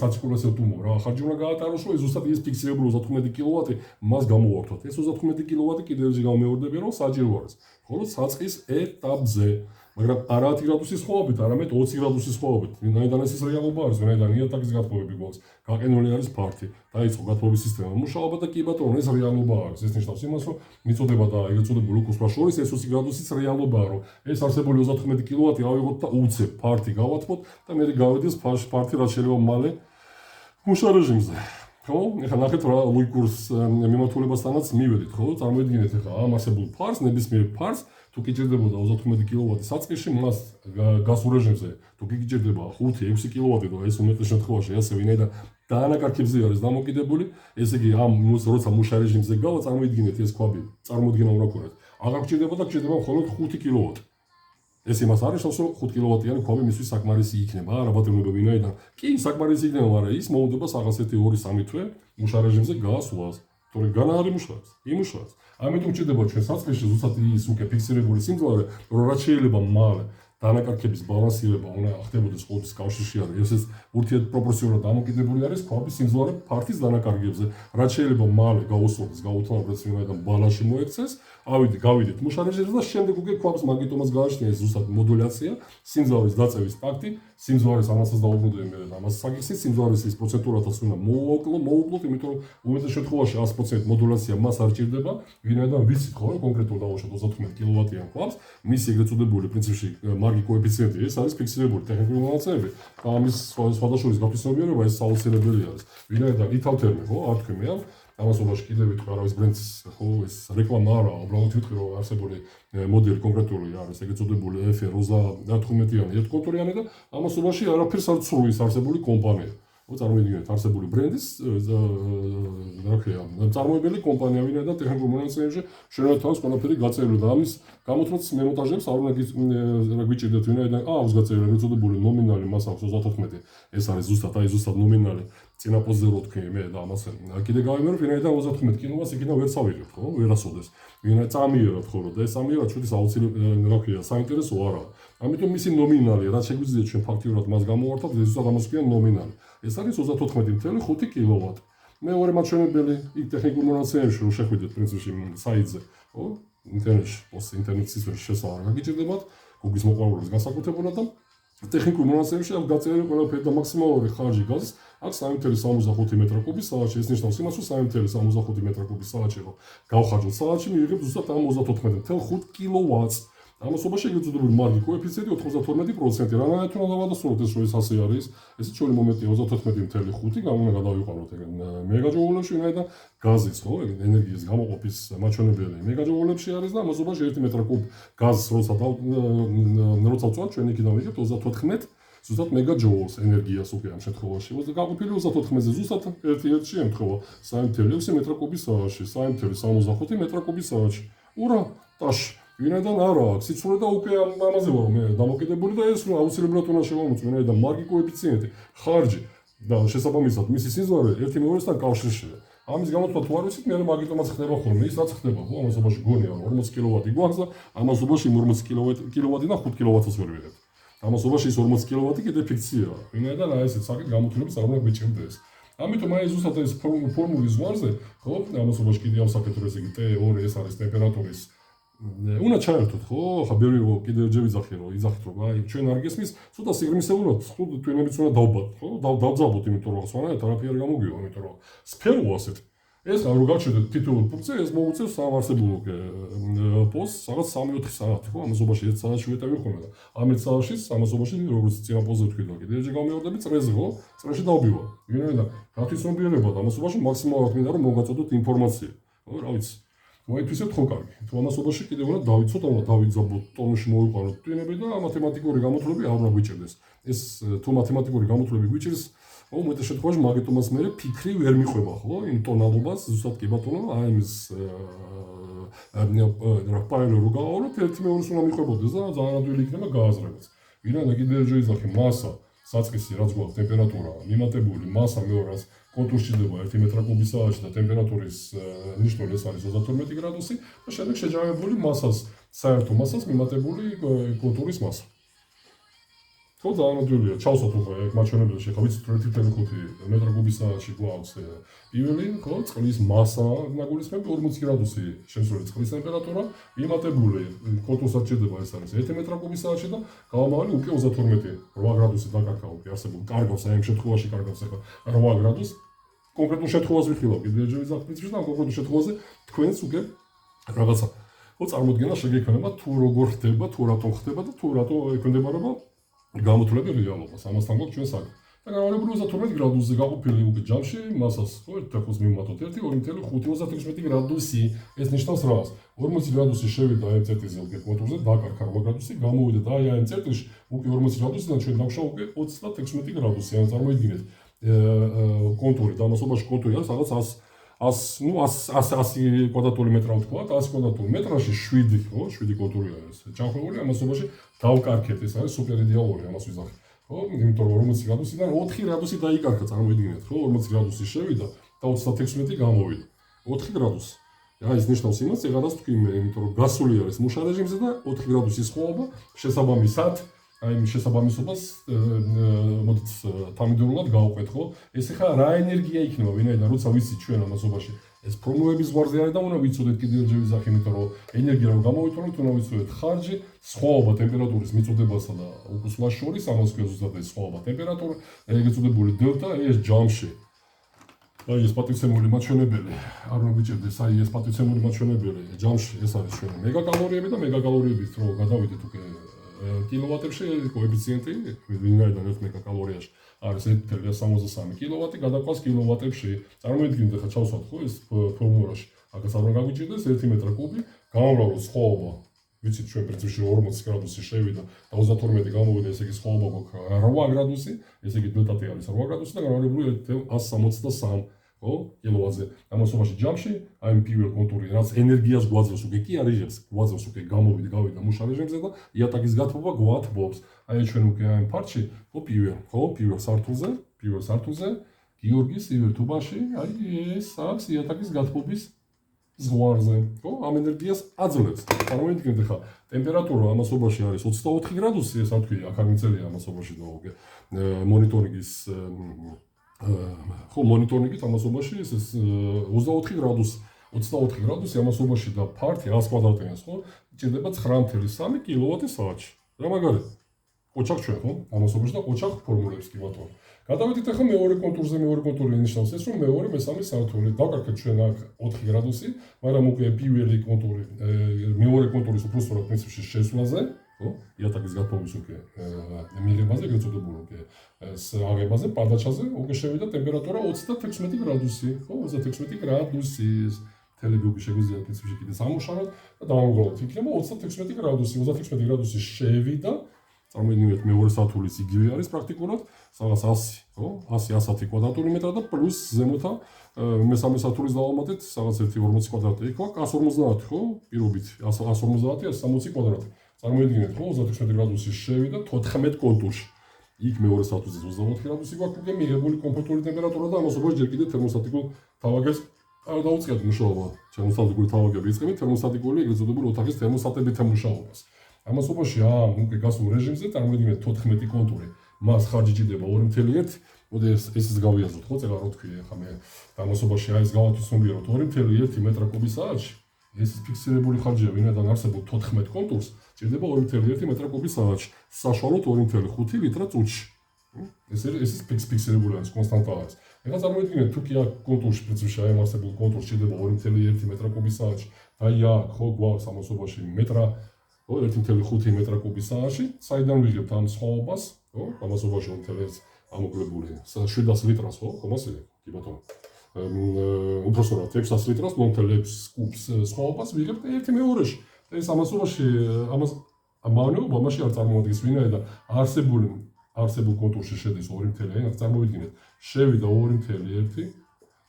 საცირკულაციო ტუმო რა ხარჯი უნდა გაატაროს, რომ ზუსტად ის ფიქსირებული 35 კილოვატი მას გამოვართოთ. ეს 35 კილოვატი კიდევ ისე გამეორდება, რომ საჭირო არის. ხოლო საწყის ეტაპზე მაგრამ არა 10 გრადუსის ხვავებით, არამედ 20 გრადუსის ხვავებით. ვინაიდან ეს რეალობა არის, ვინაიდან იატაკის გათბობები გვაქვს, გაყინული არის ფართი, დაიწყო გათბობის სისტემა მუშაობა და კი ბატონო, ეს რეალობა არის. ეს ნიშნავს იმას, რომ მიწოდება და ეგრეთ წოდებული უკუსპა შორის ეს 20 გრადუსის რეალობაა, რომ ეს არსებული 35 კილოვატი ავიღოთ და უცებ ფართი გავათბოთ და მე გავედეს ფართი რაც შეიძლება მალე მუშა რეჟიმზე. ხო, ეხლა ნახეთ რა ლოგიკურს მიმართულებასთანაც მივედით, ხო? წარმოიდგინეთ ეხლა ამ არსებულ ფარს, ნებისმიერ ფარს თუ კი ჭირდებოდა 35 კილოვატი საწყისში, მას გასულ რეჟიმზე თუ კი ჭირდება 5-6 კილოვატი და ეს უმეტეს შემთხვევაში ასე ვინაიდან დაანაკარქებზე არის დამოკიდებული, ესე იგი ამ როცა მუშა რეჟიმზე გავა, წარმოიდგინეთ ეს ქვაბი, წარმოუდგენა უნდა ქონოთ. აღარ გჭირდება და გჭირდება მხოლოდ 5 კილოვატი. ეს იმას არის, რომ 5 კილოვატიანი ქვაბი მისთვის საკმარისი იქნება, რა ბატონობა ვინაიდან კი საკმარისი იქნება, მაგრამ ის მოუნდება რაღაცეთი 2-3 თვე მუშა რეჟიმზე გასვლას. თორე განა არ იმუშავებს, იმუშავებს. ამიტომ ჭირდება ჩვენ საწყისში ზუსტად ის უკვე ფიქსირებული სიმძლავრე, რომ რაც შეიძლება მალე დანაკარქების ბალანსირება უნდა ხდებოდეს ყოველთვის კავშირში არის. ეს ურთიერთპროპორციულად დამოკიდებული არის ქვაბის სიმძლავრე ფართის დანაკარგებზე. რაც შეიძლება მალე გაუსწორდეს, გაუთვალისწინოს ვინაიდან ბალანსი მოექცეს. გავიდეთ მუშა რეჟიმზე და შემდეგ უკვე ქვაბს მაგიტომას გააჩნია ეს ზუსტად მოდულაცია, სიმძლავრის დაწევის ტაქტი, სიმძლავრის ამასაც დაუბრუნდები მე და ამას საგიხსნით, სიმძლავრის ის პროცენტურადაც უნდა მოუკლოთ, იმიტომ რომ უმეტეს შემთხვევაში 100% მოდულაცია მას არ ჭირდება, ვინაიდან ვიცით ხო, რომ კონკრეტულად დავუშვათ 35 კილოვატიან ქვაბს, მისი ეგრეთ წოდებული პრინციპში მარგი კოეფიციენტი ეს არის ფიქსირებული ტექნიკური მონაცემები და ამის სხვადასხვა გაფიცნობიერება ეს აუცილებელი არის. ვინაიდან ითავთერმე ხო, არ თქვი მე ამასობაში კიდევ ვიტყვი არავის ბრენდის ხო ეს რეკლამა არა, უბრალოდ ვიტყვი რომ არსებული მოდელი კონკრეტული არის ეგრეთ წოდებული FR-35-იანი ერთკონტურიანი და ამასობაში არაფერს არ ცურვის არსებული კომპანია. ხო, წარმოიდგინეთ არსებული ბრენდის რა ქვია, წარმოებელი კომპანია ვინაიდან ტექნიკურ მონაცემებში შეიძლება თავს ყველაფერი გაწერილი და ამის გამოთვლაც მემონტაჟებს არ უნდა გვიჭირდეთ ვინაიდან აქვს გაწერილი ეგრეთ წოდებული ნომინალი მას აქვს 34. ეს არის ზუსტად ნომინალი წინა პოზზე რო თქვი მე და ამას კიდე გავიმეორებ ვინაიდან 35 კილოვატს იქიდან ვერ წავიღებ ხო ვერასოდეს ვინაიდან წამიერად ხო და ეს ამიერად ჩვენთვის აუცილებელი რა ქვია საინტერესო არაა ამიტომ მისი ნომინალი რაც შეგვიძლია ჩვენ ფაქტიურად მას გამოვართოთ ზუსტად ამას ქვია ნომინალი ეს არის 34.5 კილოვატი მეორე მაჩვენებელი იქ ტექნიკურ მონაცემებში რო შეხვიდეთ პრინციპში საიტზე ხო ინტერნეტ სისტემაში შესაძლოა გიჭირდებათ Google-ის მოყვარულების განსაკუთრებულად და ტექნიკურ მონაცემებში აქ გაწერილი ყველაფერი და მაქსიმალური ხარჯი გაზის აქ 3.65 მეტრაკუბის საათში ეს ნიშნავს იმას რომ 3.65 მეტრაკუბის საათში რომ გავხარჯოთ საათში მივიღებ ზუსტად ამ 34.5 კილოვატს ამასობაში ეგრეთ წოდებული მარგი კოეფიციენტი 92%. რანაირად უნდა დავადასტუროთ ეს რომ ეს ასე არის ეს ჩვენი მომენტია 34.5 გამონა გადავიყვანოთ ეგ მეგაჯოულებში ვინაიდან გაზის ხო ენერგიის გამოყოფის მაჩვენებელი მეგაჯოულებში არის და ამასობაში 1 მეტრაკუბ გაზს როცა ვწვავ ჩვენ იქიდან ვიღებთ 34 ზუსტად მეგაჯოულს ენერგიას უკვე ამ შემთხვევაში. გაყოფილი 34-ზე ზუსტად ერთ-ერთი შემთხვევა 3.6 მეტრაკუბის საათში, 3.65 მეტრაკუბის საათში. ურა, ტაში ვინაიდან არა აქვს სიცურე და უკვე ამაზე ვარ მე დამოკიდებული და ეს აუცილებლად უნდა შევამოწმო ვინაიდან მარგი კოეფიციენტი ხარჯი და შესაბამისად მისი სიმძლავრე ერთი მეორესთან კავშირშია ამის გამოთვლა თუ არ ვიცით მე მაგიტომაც ხდება ხოლმე ის რაც ხდება ხო ამასობაში გონია 40 კილოვატი გვაქვს და ამასობაში 40 კილოვატი და 5 კილოვატს ვერ ვიღებთ ამასობაში ის 40 კილოვატი კიდე ფიქციაა ვინაიდან აი ესეც საკითხი გამოთვლების არ უნდა გვიჭირდეს ამიტომ აი ზუსტად ეს ფორმულის ზღვარზე ხო ამასობაში კიდე ავსაკეთო ესე იგი T2 ეს არის ტემპერატურის უნდა ჩაერთოთ ხო ხა ბევრი კიდე ჯერ ვიძახი რომ იძახით რომ აი ჩვენ არ გესმის ცოტა სიღრმისეულად ხო თქვენებიც უნდა დავბათ ხო დავძაბოთ იმიტომ რომ სხვანაირად არაფერი არ გამოგივა იმიტომ რომ სფერო ასეთ ეს რო გავჩერდეთ თითოეულ პუნქტზე ეს მოუწევს სამარსებულ პოსტს რაღაც 3-4 საათი ხო ამასობაში 1 საათში ვეტევი ხოლმე და ამ 1 საათში ამასობაში როგორც წინა პოზზე ვთქვი და კიდე ჯერ გამეორდები წრეზე ხო წრეში დავბივა ვინაიდან გათვისნობიერება და ამასობაში მაქსიმალურად მინდა რომ მოგაწოდოთ ინფორმაცია ხო რა ვიცი მოითვისებთ ხო კარგი. თუ ამასობაში კიდევ უნდა დავიცოთ, რომ დავიძაბოთ ტონში მოვიყვანოთ ტვინები და მათემატიკური გამოთვლები არ უნდა გვიჭირდეს. ეს თუ მათემატიკური გამოთვლები გვიჭირს, უმეტეს შემთხვევაში მაგიტომას მე ფიქრი ვერ მიყვება, ხო? იმ ტონალობას, ზუსტად კი ბატონო, აი ეს რა პარალელურ რო გავავლოთ, ერთი მეორეს უნდა მიყვებოდეს და ძალიან ადვილი იქნება გააზრებაც. ვინაიდან კიდევ ჯერ ისახი მასა, საწყისი რაც გვაქვს ტემპერატურა, მიმატებული მასა მეორას კონტურს ჭირდება 1 მეტრ-კუბ/საათში და ტემპერატურის ნიშნული ეს არის 32 გრადუსი და შემდეგ შეჯამებული მასას, საერთო მასას მიმატებული კონტურის მასა. ხო ძალიან ადვილია, ჩავსვათ უკვე მაჩვენებელში, ხა ვიცით 1.5 მეტრ-კუბ/საათში გვაქვს პირველი, ხო, წყლის მასა ნაგულისხმები 40 გრადუსი შემცველი წყლის ტემპერატურა, მიმატებული კონტურსაც ჭირდება ეს არის 1 მეტრ-კუბ/საათში და გამომავალი უკვე 38 გრადუსი დაკარგა უკვე არსებულ კარგავს, აი ამ შემთხვევაში კარგავს ახლა 8 გრადუსს. კონკრეტულ შემთხვევას ვიხილავ კიდევ ჯერ ვიზახმით და კონკრეტულ შემთხვევაზე თქვენს უკვე რაღაცა ხო წარმოდგენა შეგექნება თუ როგორ ხდება, თუ რატომ ხდება და თუ რატო ექვემდებარება გამოთვლები რეალობას. ამასთან გვაქვს ჩვენ საქმე. და განმავლობრივ 32 გრადუსზე გაყოფილი უკვე ჯამში მასას ხო ერთ თერმოს მივუმატოთ 1.5-36 გრადუსი. ეს ნიშნავს რას? 40 გრადუსი შევიდა ამ წერტილზე უკვე კონტურზე, დაკარგა 8 გრადუსი, გამოვიდა და აი ამ წერტილში უკვე 40 გრადუსიდან ჩვენ დავშვა უკვე 36 გრადუსი. ანუ წარმოიდგინეთ კონტური და ამასობაში კონტური არის რაღაც 100 კვადრატული მეტრი ვთქვა, 100 კვადრატული მეტრში 7 ხო, 7 კონტური არის. ჩამხეული ამასობაში დავკარგეთ, ეს არის სუპერ იდეალური ამას ვიზახი. ხო, იმიტომ რომ 40 გრადუსიდან 4 გრადუსი დაიკარგა, წარმოიდგინეთ, ხო, 40 გრადუსი შევიდა და 36 გამოვიდა. 4 გრადუსი. რა ის ნიშნავს იმას, ეღარას თქვი მე, იმიტომ რომ გასული არის მუშა რეჟიმზე და 4 გრადუსის სხვაობა შესაბამისად აი იმ შესაბამისობას მოდით თამიდურულად გავყვეთ, ხო? ეს ახლა რა ენერგია იქნება, ვინაიდან როცა ვიცით ჩვენ ამასობაში ეს პრომოების ზღვარზე არის და უნდა ვიცოდეთ კიდევ ჯერ ვიზახი, იმიტომ რომ ენერგია რომ გამოვითვალოთ, უნდა ვიცოდეთ ხარჯი, სხვაობა ტემპერატურის მიწოდებასა და უკუსლას შორის, ამას ქვია ზუსტად ეს სხვაობა ტემპერატურა, ეგრეთ წოდებული დელტა ეს ჯამში. აი ეს პატივცემული მაჩვენებელი, არ უნდა გვიჭირდეს, აი ეს პატივცემული მაჩვენებელი ჯამში ეს არის ჩვენი მეგაკალორიები და მეგაკალორიებით რო გადავიდეთ უკვე კილოვატებში კოეფიციენტი, ვინაიდან 1 მეგაკალორიაში არის 1.63 კილოვატი, გადაყვას კილოვატებში. წარმოიდგინეთ ხა ჩავსვათ ხო ეს ფორმულაში. აქაც არ უნდა გაგვიჭირდეს 1 მეტრ-კუბი, გამოვავლოთ სხვაობა. ვიცით ჩვენ პრინციპში 40 გრადუსი შევიდა და 32 გამოვიდა, ესე იგი სხვაობა გვაქვს 8 გრადუსი, ესე იგი დელტა არის 8 გრადუსი და განმავლობრივი 163 ხო, კილოვატზე. ამასობაში ჯამში აი ამ პირველ კონტური რაც ენერგიას გვაძლევს, უკვე კი არიჟებს, გვაძლევს უკვე გავიდა მუშა რეჟიმზე და იატაკის გათბობა გვათბობს. აი ჩვენ უკვე აი ამ ფარტში ხო პირველ სართულზე გიორგის ივერტუბაში აი ეს აქვს იატაკის გათბობის ზღვარზე, ხო, ამ ენერგიას აძლევს. წარმოიდგინეთ ხა ტემპერატურა ამასობაში არის 24 გრადუსი, ეს არ თქვი, აქ არ მიწელია ამასობაში და უკვე მონიტორინგის ხო მონიტორინგით ამასობაში ეს 24 გრადუსი ამასობაში და ფართი 100 კვადრატიანს ხო ჭირდება 9.3 კილოვატი საათში. რა მაგარი? ოჩახ ჩვენ ხო ამასობაში და ოჩახ ფორმულებს კი ბატონო. გადავიდეთ ახლა მეორე კონტურზე, მეორე კონტური ნიშნავს ეს რომ მეორე მესამე სართული დავკარგეთ ჩვენ აქ 4 გრადუსი, მაგრამ უკვე პირველი კონტური მეორე კონტურის უბრალოდ პრინციპში შესვლაზე ხო, იატაკის გათბობის უკვე მიღებაზე, გეწოდებულ უკვე ეს აღებაზე, პარდაჩაზე, უკვე შევიდა ტემპერატურა 36 გრადუსი, ხო, 36 გრადუსის თელები უკვე შეგვიძლია პრინციპში კიდე სამუშაოთ და დავამოღოთ. იქნება 36 გრადუსი, 36 გრადუსი შევიდა. წარმოიდგინეთ მეორე სართულის იგივე არის პრაქტიკულად, რაღაც 100, ხო, 100 კვადრატული მეტრა და პლუს ზემოთა მესამე სართულის დავამატეთ, რაღაც 1.40 კვადრატი იქ გვაქვს 150, ხო, პირობით 150 160 კვადრატი. წარმოიდგინეთ, ხო, 36 გრადუსი შევიდა 14 კონტურში. იქ მეორე სართულზე 24 გრადუსი გვაქვს უკვე მიღებული კომფორტული ტემპერატურა და ამასობაში ჯერ კიდევ თერმოსტატიკულ თავაგერს არ დაუწყიათ მუშაობა. თერმოსტატიკური თავაგერი იწყებით თერმოსტატიკური ეგრეთ წოდებული ოთახის თერმოსტატებით მუშაობას. ამასობაში უკვე გასულ რეჟიმზე წარმოიდგინეთ 14 კონტური. მას ხარჯი ჭირდება 2.1. მოდი ესეც გავიაზროთ, ხო, წელა რო თქვი, ახლა მე ამასობაში აი ეს გავათვისნობიეროთ 2.1 მეტრ-კუბ/საათში. ეს ფიქსირებული ხარჯია, ვინაიდან არსებობს 14 კონტურს, ჭირდება 2.1 მეტრ-კუბ/საათში, საშუალოდ 2.5 ლიტრა წუთში. ეს ფიქსირებული არის, კონსტანტა არის. ეხლა წარმოიდგინეთ, თუ კი აქ კონტურში პრინციპში აი არსებულ კონტურს ჭირდება 2.1 მეტრ-კუბ/საათში, და აი აქ ხო გვაქვს ამასობაში მეტრა 1.5 მეტრ-კუბ/საათში, საიდან ვიღებთ ამ სხვაობას, ხო? ამასობაში მთელს ამოკლებული 700 ლიტრას, ხო? ხომ ასე? კი ბატონო. უბრალოდ 600 ლიტრას 0.6 კუბს სხვაობას ვიღებთ ერთ-მეორეში. და ეს ამასობაში ამას მავნეობა მაშინ არ წარმოადგენს ვინაიდან არსებულ კონტურში შედის 2.1, აქ წარმოვიდგინეთ, შევიდა 2.1,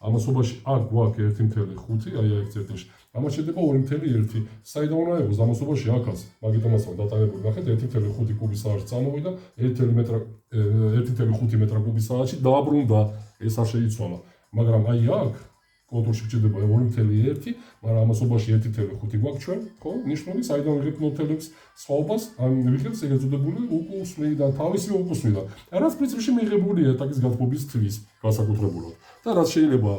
ამასობაში აქ გვაქვს 1.5, აი აქ წერტილში. ამას შედება 2.1. საიდან უნდა იყოს ამასობაში აქაც, მაგიტომაც დატანებული ნახეთ 1.5 კუბის საათში წამოვიდა 1.5 მეტრ კუბის საათში დააბრუნდა, ეს არ შეიცვალა. მაგრამ აი აქ კონტურში გჭირდება 2.1, მაგრამ ამასობაში 1.5 გვაქვს ჩვენ, ხო? ნიშნული საიდან ვიღებთ 0.6 სხვაობას, ან ვიღებთ ეგრეთ წოდებული უკუსვლიდან, თავისი უკუსვლიდან. რაც პრინციპში მიღებულია ტაკის გათბობის თვის განსაკუთრებულად. და რაც შეიძლება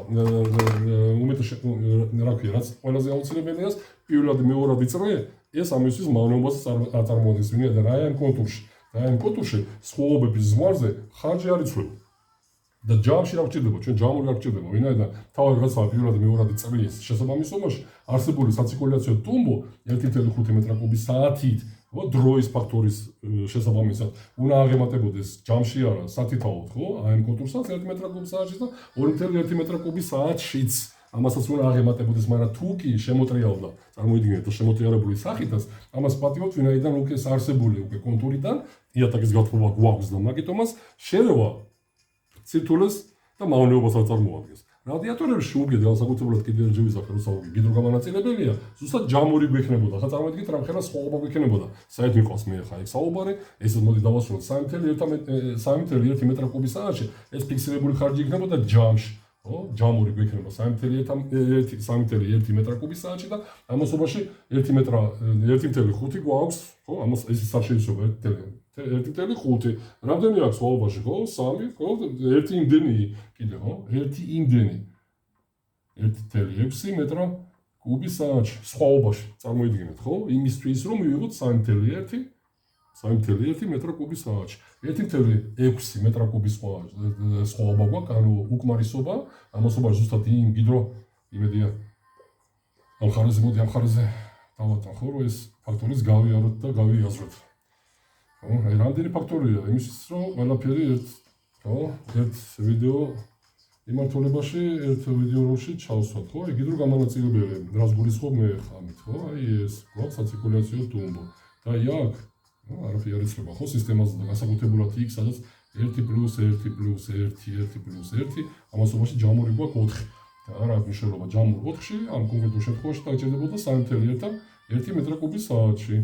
რაც ყველაზე აუცილებელია, პირველად მეორადი წრე, ეს ამისთვის მავნეობას არ წარმოადგენს, ვინაიდან აი ამ კონტურში სხვაობების ზღვარზე ხარჯი არ იცვლება. და ჯამში რა გჭირდება, ჩვენ ჯამური არ გჭირდება, ვინაიდან თავი რაღაცა პირველად მეორადი წრის შესაბამისობაში არსებული საცირკულაციო ტუმბო 1.5 მეტრ კუბის საათით, ხო, დროის ფაქტორის შესაბამისად უნდა აღემატებოდეს ჯამში არა, სათითაოდ, ხო, აი ამ კონტურსაც 1 მეტრ კუბის საათში და 2.1 მეტრ კუბის საათშიც ამასაც უნდა აღემატებოდეს, მაგრამ თუ კი შემოტრიალდა, წარმოიდგინეთ, შემოტრიალებული სახითაც, ამას პატივობთ, ვინაიდან უკვე არსებული უკვე კონტურიდან იატაკის გათბობა გვაქვს და მაგიტომაც შერევა ცირთულეს და მავნეობას არ წარმოადგენს. რადიატორებში უგედ განსაკუთრებულად კიდევ ერთი ვიზახე, რომ საუბარი გიდროგამანაწილებელია, ზუსტად ჯამური გვექნებოდა. ხა წარმოვიდგინეთ რამხელა სხვაობა გვექნებოდა. საერთოდ მიყავს მე ხა ეგ საუბარი, ეს მოდი დავასრულოთ 3.1 მეტრ კუბის საათში, ეს ფიქსირებული ხარჯი იქნებოდა ჯამში. ხო, ჯამური გვექნება 3.1 მეტრ კუბის საათში და ამასობაში 1.5 გვაქვს, ხო, ამას ეს არ შეიძლება 1.5. რამდენი აქვს სხვაობაში, ხო? 3, ხო? 1 იმდენი კიდე, ხო? 1 იმდენი. 1.6 მეტრ კუბის საათში სხვაობაში წარმოიდგინეთ, ხო? იმისთვის რომ მივიღოთ 3.1 მეტრ კუბის საათში. 1.6 მეტრ კუბის სხვაობა გვაქვს, ანუ უკმარისობა, ამასობაში ზუსტად იმ გიდრო იმედია ამ ხარზე დავატან, ხო, რომ ეს ფაქტორიც გავიაროთ და გავიაზროთ. ხო, აი რამდენი ფაქტორია იმისთვის, რომ ყველაფერი ერთ ვიდეო იმართულებაში, ერთ ვიდეოში ჩავსვათ, ხო? აი გიდროგამანაწილებელი, რაც გულისხმობ მე ხამით, ხო? აი ეს გვაქვს საცირკულაციო ტუმბო. და აი აქ არაფერი არ იცლება, ხო, სისტემაზე და განსაკუთრებულად იქ, სადაც 1+1+1+1+1, ამასობაში ჯამური გვაქვს 4. და რა აქვს მნიშვნელობა ჯამურ 4-ში, ამ კონკრეტულ შემთხვევაში დაგჭირდებოდა 3.1 მეტრ კუბის საათში.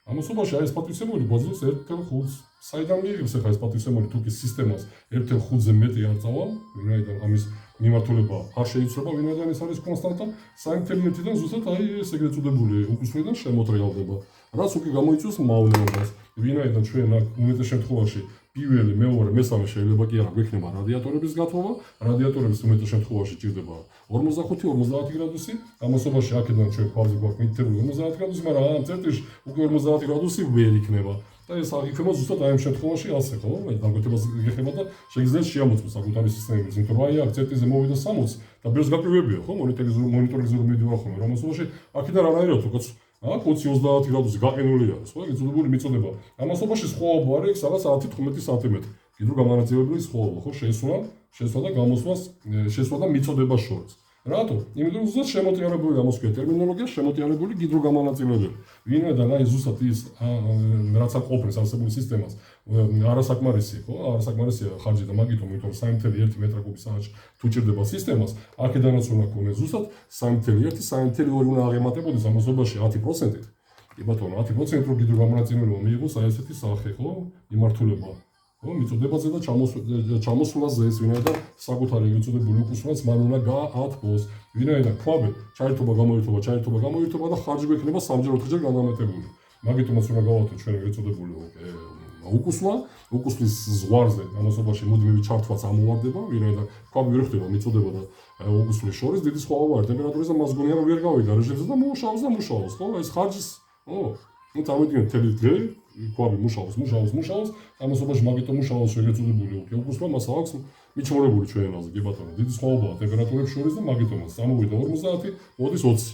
ამასობაში აი ეს პატივცემული გვაძლევს 1.5. საიდან მიიღებს ახლა ეს პატივცემული თუ კი სისტემას 1.5-ზე მეტი არ წავა, ვინაიდან ამის მიმართულება არ შეიცვლება, ვინაიდან ეს არის კონსტანტა, 3.1-დან ზუსტად აი ეს ეგრეთ წოდებული უკუსვლიდან შემოტრიალდება. რაც უკვე გამოიწვევს მავნეობას, ვინაიდან ჩვენ აქ უმეტეს შემთხვევაში პირველი, მეორე, მესამე შეიძლება კი არა გვექნება რადიატორების გათბობა, რადიატორების უმეტეს შემთხვევაში ჭირდება 45-50 გრადუსი, ამასობაში აქედან ჩვენ ქვაზე გვაქვს მითითებული 50 გრადუსი, მაგრამ ამ წერტილში უკვე 50 გრადუსი ვერ იქნება. და ეს იქნება ზუსტად აი ამ შემთხვევაში ასე, ხო? აი დამკვეთებას გეხება და შეგიძლიათ შეამოწმოს საკუთარი სისტემების, იმიტომ რომ აი აქ წერტილზე მოვიდა 60 და ბევრს გაკვირვებია, ხო? მონიტორინგზე მიდივარ ხოლმე, რომ ამასობაში აქედან არანაირად უკაც აქ 20-30 გრადუსი გაყინული არის, ხო? ეგრეთ მიწოდება. ამასობაში სხვაობა არის რაღაც 10-15 სანტიმეტრი. გიდროგამანაწილებელი სხვაობა, ხო? შესვლა და გამოსვლას, შესვლა და მიწოდებას შორის. რატო? იმიტომ რომ ზუსტად შემოტიარებული ამას ქვია ტერმინოლოგია, შემოტიარებული გიდროგამანაწილებელი. ვინაიდან აი ზუსტად ის რაც არ ყოფნის არსებული სისტემას არასაკმარისი, ხო? არასაკმარისია ხარჯი და მაგიტომ, იმიტომ რომ 3.1 მეტრ კუბის საათში თუ ჭირდება სისტემას, აქედანაც უნდა ქონდეს ზუსტად 3.1, 3.2 უნდა აღემატებოდეს ამასობაში 10%-ით. კი ბატონო, 10% რო გიდროგამანაწილებელმა მიიღოს აი ესეთი სახე, ხო? იმართულება. ხო, მიწოდებაზე და ჩამოსვლაზე ეს ვინაიდან საკუთარი მიწოდებული უკუსვლაც მან უნდა გაათბოს. ვინაიდან ქვაბე ჩაერთობა გამოირთობა და ხარჯი გვექნება 3-ჯერ 4-ჯერ განამეტებული. მაგიტომაც უნდა გავათოთ ჩვენ მიწოდებული უკუსვლის ზღვარზე ამასობაში მუდმივი ჩართვაც ამოვარდება, ვინაიდან ქვაბი ვერ ხდება მიწოდება და უკუსვლის შორის დიდი სხვაობა არის ტემპერატურის და მას გონია რომ ვერ გავიდა რეჟიმზე და მუშაობს, ხო? ეს ხარჯის, ხო? ну დავიდგინეთ თელი დღე ქვაბი მუშაობს, ამასობაში მაგიტო მუშაობს ეგრეთ წოდებული უკუსვლა, მას აქვს მიჩმორებული ჩვენ ენაზე, კი ბატონო, დიდი სხვაობაა ტემპერატურებს შორის და მაგიტომაც წამოვიდა 50, მოდის 20.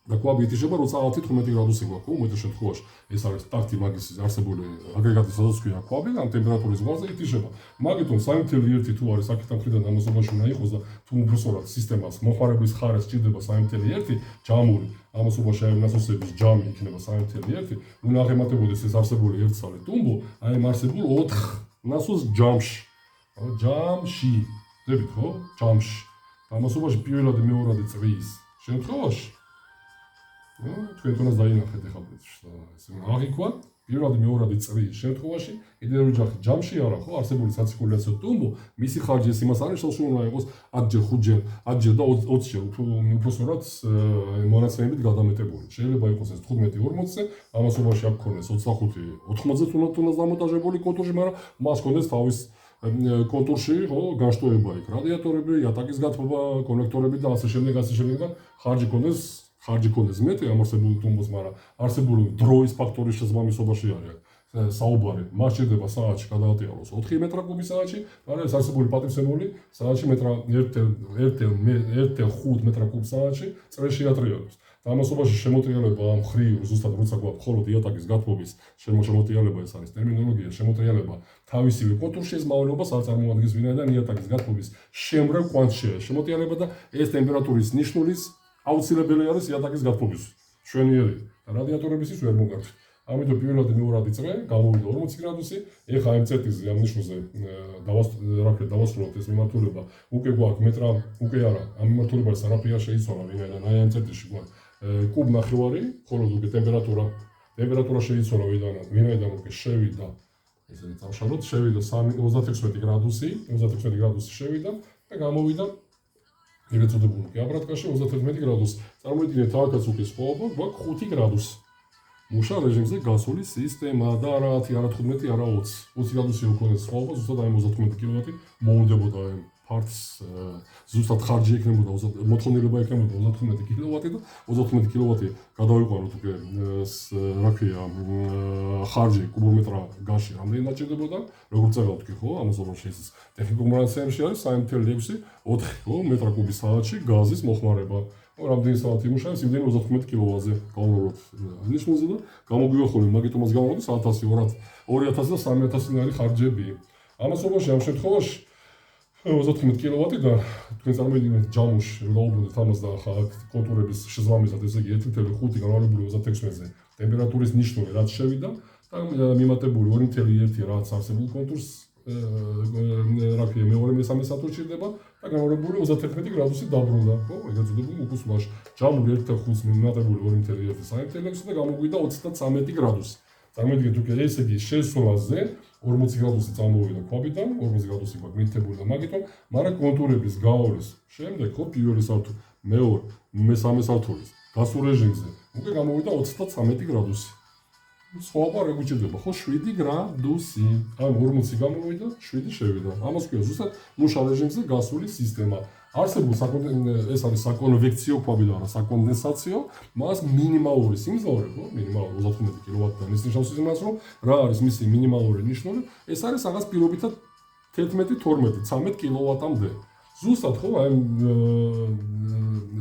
და კვაბი იტიშება, როცა 10-15 გრადუსი გვაქვს, ხო, უმეტეს შემთხვევაში. ეს არის ტაქტი მაგის არსებული აგრეგატი, სადაც ქვია კვაბი, ამ ტემპერატურის ზღვაზე იტიშება. მაგითომ 3.1 თუ არის აქეთ მხრიდან ამასობაში უნდა იყოს და თუ უბრალოდ სისტემას მოხმარების ხარეს სჭირდება 3.1 ჯამური, ამასობაში აი ნასოსების ჯამი იქნება 3.1, უნდა აღემატებოდეს ეს არსებული 1 ცალი ტუმბო, აი ამ არსებულ 4 ნასოს ჯამში. ჯამში, დებით ხო? ჯამში. ამასობაში პირველადი მეორადი წრის შემთხვევაში თქვენ თუნდაც დაინახეთ ახლა ესე აღიქვა პირველადი მეორადი წრის შემთხვევაში კიდევ ოჯახი ჯამში არა ხო არსებული საცირკულაციო ტუმბო მისი ხარჯი ეს იმას არის რომ უნდა იყოს 10-ჯერ 5-ჯერ 10-ჯერ და 20-ჯერ უпроსორად მონაცემებით გადამეტებული შეიძლება იყოს ეს 15-40-ზე ამასობაში აქ ქონდეს 25-80-ზე თუნდაც დამონტაჟებული კონტურში მაგრამ მას ქონდეს თავის კონტურში ხო განშტოება იქ რადიატორები იატაკის გათბობა კონექტორები და ასე შემდეგ და ხარჯი კონდეს მეტი ამარსებული ტუმბოს, მაგრამ არსებული დროის ფაქტორის შესაბამისობაში არის საუბარი. მას შეიძლება საათში გადაატიალოს 4 მეტრაკუბი საათში, მაგრამ ეს არსებული პატივცემული საათში 1.5 მეტრაკუბ საათში წრეში ატრიალებს. და ამასობაში შემოტრიალება ამ ხრივ ზუსტად როცა გვაქვს მხოლოდ იატაკის გათბობის შემოტრიალება ეს არის ტერმინოლოგია შემოტრიალება თავისივე კონტურში ეს მავნეობას არ წარმოადგენს ვინაიდან იატაკის გათბობის შემრევ კვანტშია შემოტრიალება და ეს ტემპერატურის ნიშნულის აუცილებელი არის იატაკის გათბობის შვენიერი და რადიატორებისთვის ვერ მოგართვით. ამიტომ პირველადი მეორადი წრე გამოვიდა 40 გრადუსი. ეხლა ამ წეტიზე ამ ნიშნულზე დავასრულოთ ეს მიმართულება. უკვე გვაქვს მეტრა, უკვე არა, ამ მიმართულებაში არაფერი არ შეიცვალა ვინაიდან აი ამ წეტიში გვაქვს კუბ ნახევარი, ხოლო უკვე ტემპერატურა შეიცვალა ვინაიდან უკვე შევიდა ესე წავშალოთ, შევიდა 36 გრადუსი, 36 გრადუსი შევიდა და გამოვიდა ეგრეთ წოდებული აბრატკაში 31 გრადუსი. წარმოიდგინეთ, აქაც უკვე სხვაობა გვაქვს 5 გრადუსი. მუშა რეჟიმზე გასული სისტემა და არა 10, არა 15, არა 20. 20 გრადუსი უქონდეს სხვაობა, ზუსტად აი 35 კილოვატი მოუნდებოდა ამ ფარტს ზუსტად ხარჯი ექნებოდა მოთხოვნილება ექნებოდა 35 კილოვატი და 35 კილოვატი გადავიყვანოთ უკვე რა ქვია ხარჯი კუბომეტრა გაში რამდენი დაჭირდებოდა როგორც წეგავთ ხო ამასობაში ეს ტექნიკურ მონაცემებში არის 3.6 4 ხო მეტრა კუბი საათში გაზის მოხმარება რამდენი საათი იმუშავებს იმდენი 35 კილოვატზე გავუვლოთ ნიშნულზე და გამოგვიახონი მაგიტომას გამოვიდეს 1000 2000 და 3000 ხარჯები ამასობაში ამ შემთხვევაში 35 კილოვატი და თქვენ წარმოიდგინეთ ჯამუში რომ დაუბრუნდეთ ამას და ხა კონტურების შესაბამისად ესე იგი 1.5 განვალებული 36-ზე ტემპერატურის ნიშნული რაც შევიდა და მიმატებული 2.1 რაც არსებულ კონტურს რა ქვია მეორე მესამე სათვალ ჭირდება და განვალებული 31 გრადუსი დაბრუნდა ხო ეგრეთ წოდებული უკუსვლაში ჯამური 1.5 მიმატებული 2.1 საერთოდ და გამოგვიდა 33 გრადუსი წარმოიდგინეთ უკვე ესე იგი შესვლაზე 40 გრადუსი წამოვიდა კვაბიდან 40 გრადუსი გვაქვს მითებული და მაგიტომ მაგრამ კონტურების გავავლის შემდეგ ხო პირველი სართული მეორე მესამე სართულის გასულ რეჟიმზე უკვე გამოვიდა 33 გრადუსი სხვაობა როგორ ჭირდება ხო 7 გრადუსი ან 40 გამოვიდა 7 შევიდა ამას ქვია ზუსტად მუშა რეჟიმზე გასული სისტემა არსებულ ეს არის საკონვექციო კვაბი და არა საკონდენსაციო მას მინიმალური სიმძლავრე ხო მინიმალური 35 კილოვატიდან ის ნიშნავს იმას რომ რა არის მისი მინიმალური ნიშნული ეს არის რაღაც პირობითად 11-12-13 კილოვატამდე ზუსტად ხო აი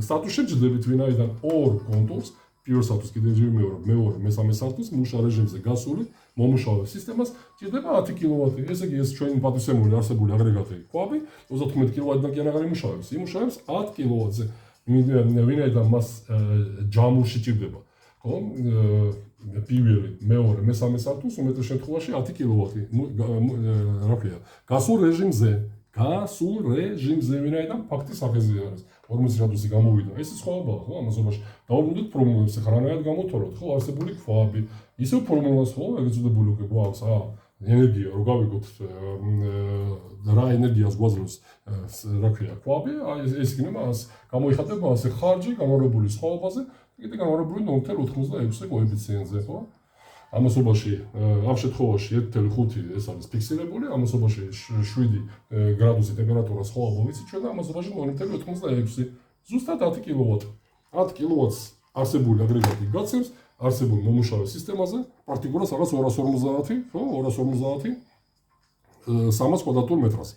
სტატუსში ჯდებით ვინაიდან ორ კონტურს პირველ სართულს კიდევ მეორე მესამე სართულს მუშა რეჟიმზე გასული მომუშავე სისტემას ჭირდება 10 კილოვატი. ესე იგი ეს ჩვენი პატივცემული არსებული აგრეგატი კვაბი 35 კილოვატიდან კი აღარ იმუშავებს. იმუშავებს 10 კილოვატზე. ვინაიდან მას ჯამურში ჭირდება. ხო? პირველი, მეორე, მესამე სართულს უმეტეს შემთხვევაში 10 კილოვატი. რა ქვია? გასულ რეჟიმზე ვინაიდან ფაქტი სახეზე არის. 40 გრადუსი გამოვიდა. ეს სხვაობაა, ხო? ამასობაში დავუბრუნდით ფორმულებს, ხარანაირად გამოთვალოთ, ხო? არსებული კვაბი. ისევ ფორმულას, ხო? ეგრეთ წოდებული უკვე გვაქვს, ენერგია, რო გავიგოთ რა ენერგიას გვაძლევს, რა ქვია, კვაბი, ეს იქნება გამოიხატება ასე ხარჯი განმავლობრივი სხვაობაზე, კიდე განმავლობრივი 0.86-ზე კოეფიციენტზე, ხო? ამასობაში ამ შემთხვევაში 1.5 ეს არის ფიქსირებული, ამასობაში 7 გრადუსი ტემპერატურა სხვაობა ვიცით ჩვენ და ამასობაში 0.86 ზუსტად 10 კილოვატი. 10 კილოვატს არსებული აგრეგატი გაცემს არსებულ მომუშავე სისტემაზე პარტიკულას რაღაც 250, ხო? 250 300 კვადრატულ მეტრას.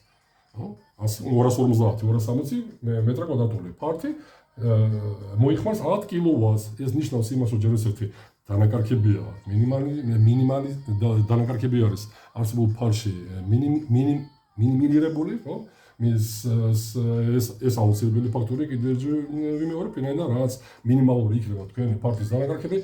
ხო? 250, 260 მეტრა კვადრატული ფართი მოიხმარს 10 კილოვატს. ეს ნიშნავს იმას, რომ ჯერ ერთი დანაკარგებია, მინიმალი დანაკარგები არის არსებულ ფარში მინიმირებული, ხო? ეს აუცილებელი ფაქტორია კიდევ ვიმეორებ, ვინაიდან რაც მინიმალური იქნება თქვენი ფართის დანაკარგები,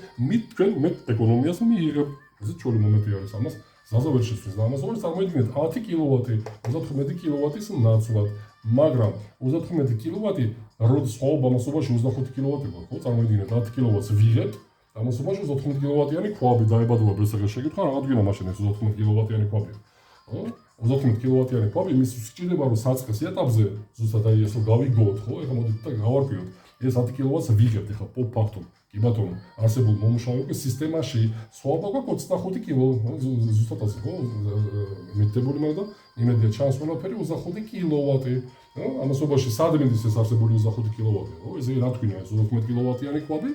თქვენ მეტ ეკონომიას მიიღებ. ეს ჩვენი მომენტი არის ამას. ზაზა ვერ შეცვლის და ამას ორი წარმოიდგინეთ 10 კილოვატი 35 კილოვატის ნაცვლად, მაგრამ 35 კილოვატი როდის ყოველ ამასობაში 25 კილოვატი გვაქვს, ხო? წარმოიდგინეთ 10 კილოვატს ვიღებთ, ამასობაში 35 კილოვატიანი ქვაბი დაებადოვა ბესაგა შეგითხა, რა გვინდა მაშინ ეს 35 კილოვატიანი ქვაბი. ხო? 35 კილოვატიანი ქვაბი იმის სჭირდება რომ საწყის ეტაპზე ზუსტად აი ეს რომ გავიგოთ, ხო? ეხლა მოდით და გავარკვიოთ. ეს 10 კილოვატს ვიღებთ ეხლა პოპ ფაქტომ. კი ბატონო, არსებულ მომუშავე სისტემაში სხვაობა გვაქვს 25 კილო, ზუსტად ასე, ხო? მიტებული მაგრამ იმედია ჩანს ყველაფერი 25 კილოვატი. ამასობაში სად მიდის ეს არსებული 25 კილოვატი, ხო? ესე რა თქვია ეს 15 კილოვატიანი ქვაბი?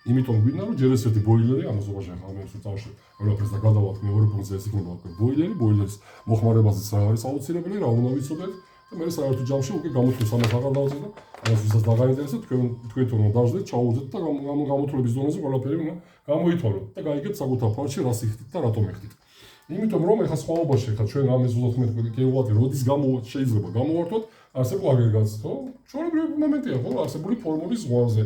იმიტომ გვინდა რომ ჯერ ესეთი ბოილერი ამასობაში ახლა მე წავშევ ყველაფერს და გადავალთ მეორე პუნქტზე ეს იქნება ბოილერის მოხმარებაზეც რა არის აუცილებელი, რა უნდა ვიცოდეთ და მე საერთო ჯამში უკვე გამოთვლას ამას აღარ დავწერ და ამას ვისაც დაგაინტერესებთ თქვენ თვითონ დაждეთ, ჩაუძეთ და გამოთვლების ზონაზე ყველაფერი უნდა გამოითვალოთ და გაიგეთ საკუთარ ფარში რა სიხდით და რატომ ეხდით. იმიტომ რომ ეხლა სხვაობაში ეხლა ჩვენ ამ 35 კილოვატი როდის შეიძლება გამოვართოთ არსებულ აგრეგატს, ხო? ჩვეულებრივი მომენტია, ხო? არსებული ფორმულის ზღვარზე.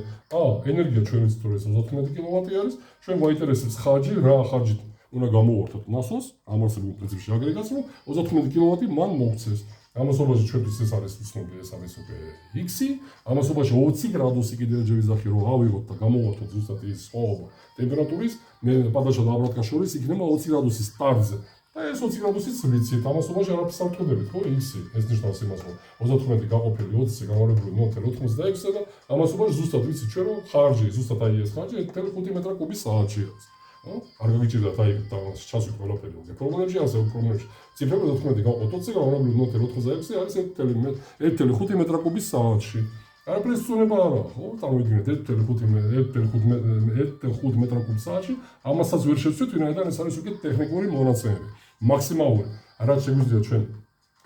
ენერგია ჩვენ ვიცით რომ ეს 35 კილოვატი არის, ჩვენ გვაინტერესებს ხარჯი, რა ხარჯით უნდა გამოვართოთ ნასოს, ამ არსებულ პრინციპში აგრეგატს, რომ 35 კილოვატი მან მოგცეს. ამასობაში ჩვენთვის ეს არის უცნობი, ეს არის უკვე X-ი, ამასობაში 20 გრადუსი კიდევ ჯერ ვიზახი რომ ავიღოთ და გამოვართოთ ზუსტად ის სხვაობა ტემპერატურის, მე პადაშა და აბრატკას შორის იქნება 20 გრადუსის სტარტზე. და ეს 20 გრადუსიც ვიცით, ამასობაში არაფერს არ ვთქვდებით, ხო? X-ი, ეს ნიშნავს იმას, რომ 35 გაყოფილი 20-ზე გამარებული 0.86 და ამასობაში ზუსტად ვიცით ჩვენ რომ ხარჯი, ზუსტად აი ეს ხარჯი 1.5 მეტრ-კუბის საათში არის. არ გაგიჭირდათ აი და ჩასვით ყველაფერი. პრობლემებში არსებობს პრობლემებში. ციფრები 19 გაყო 20-ზე გამარებული 0.86 არის 1.5 მეტრ-კუბის საათში. არაფერს სწუნება არა, ხო? წარმოიდგინეთ 1.5 მეტრ-კუბის საათში, ამასაც ვერ შევცვით, ვინაიდან ეს არის უკვე ტექნიკური მონაცემები. მაქსიმალური, რაც შეგვიძლია ჩვენ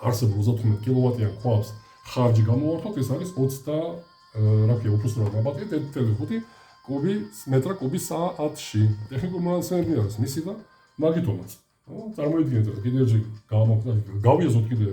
არსებულ 35 კილოვატიან ქვაბს ხარჯი გამოვართოთ, ეს არის 20 რა ქვია, უბრალოდ გაბატეთ 1.5 მეტრ-კუბის საათში. ტექნიკური მონაცემები არის მისი და მაგითომაც. წარმოიდგინეთ, კიდევ ჯერ გავიაზოთ კიდე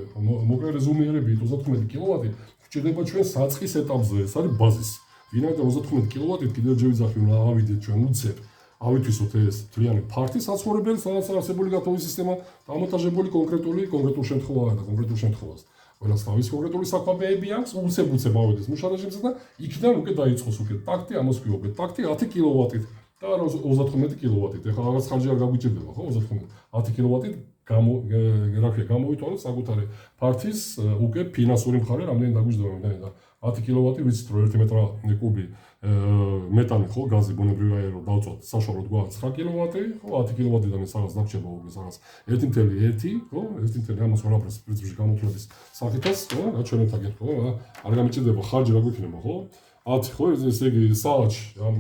მოკლე რეზუმირებით 35 კილოვატი გვჭირდება ჩვენ საწყის ეტაპზე, ეს არის ბაზისი. ვინაიდან 35 კილოვატით კიდევ ჯერ ვიძახი რომ ავიდეთ ჩვენ უცებ, ავითვისოთ ეს მთლიანი ფართი საცხოვრებელი, სადაც არსებული გათოვლის სისტემა დამონტაჟებული კონკრეტულ შემთხვევაა და კონკრეტულ შემთხვევას. ყველას თავის კონკრეტული საქმეები აქვს, უცებ ავიდეს მუშა რეჟიმზე და იქიდან უკვე დაიწყოს უკვე ტაქტი, ამას ვქვა უკვე ტაქტი 10 კილოვატით. და 35 კილოვატით. ეხლა რაღაც ხარჯი არ გაგვიჭირდება, ხო? 10 კილოვატით გამოვითვალოთ საკუთარი ფართის უკვე ფინანსური მხარე რამდენი დაგვიჭირდება, და 10 კილოვატი ვიცით რომ 1 მეტრ-კუბი მეტანი, ხო, გაზი ბუნებრივი აირო დავწვათ, საშუალოდ გვაქვს 9 კილოვატი, ხო, 10 კილოვატიდან ეს რაღაც დაგჭირდება უკვე რაღაც 1.1, ხო, 1.1 ამას ყველაფერს პრინციპში გამოთვლების საკითხს, ხო, რა ჩვენებთან გეტყვი, ხო, არ გამიჭირდება ხარჯი რა გვიქნება, ხო? 10 ხო ესე იგი საათში ამ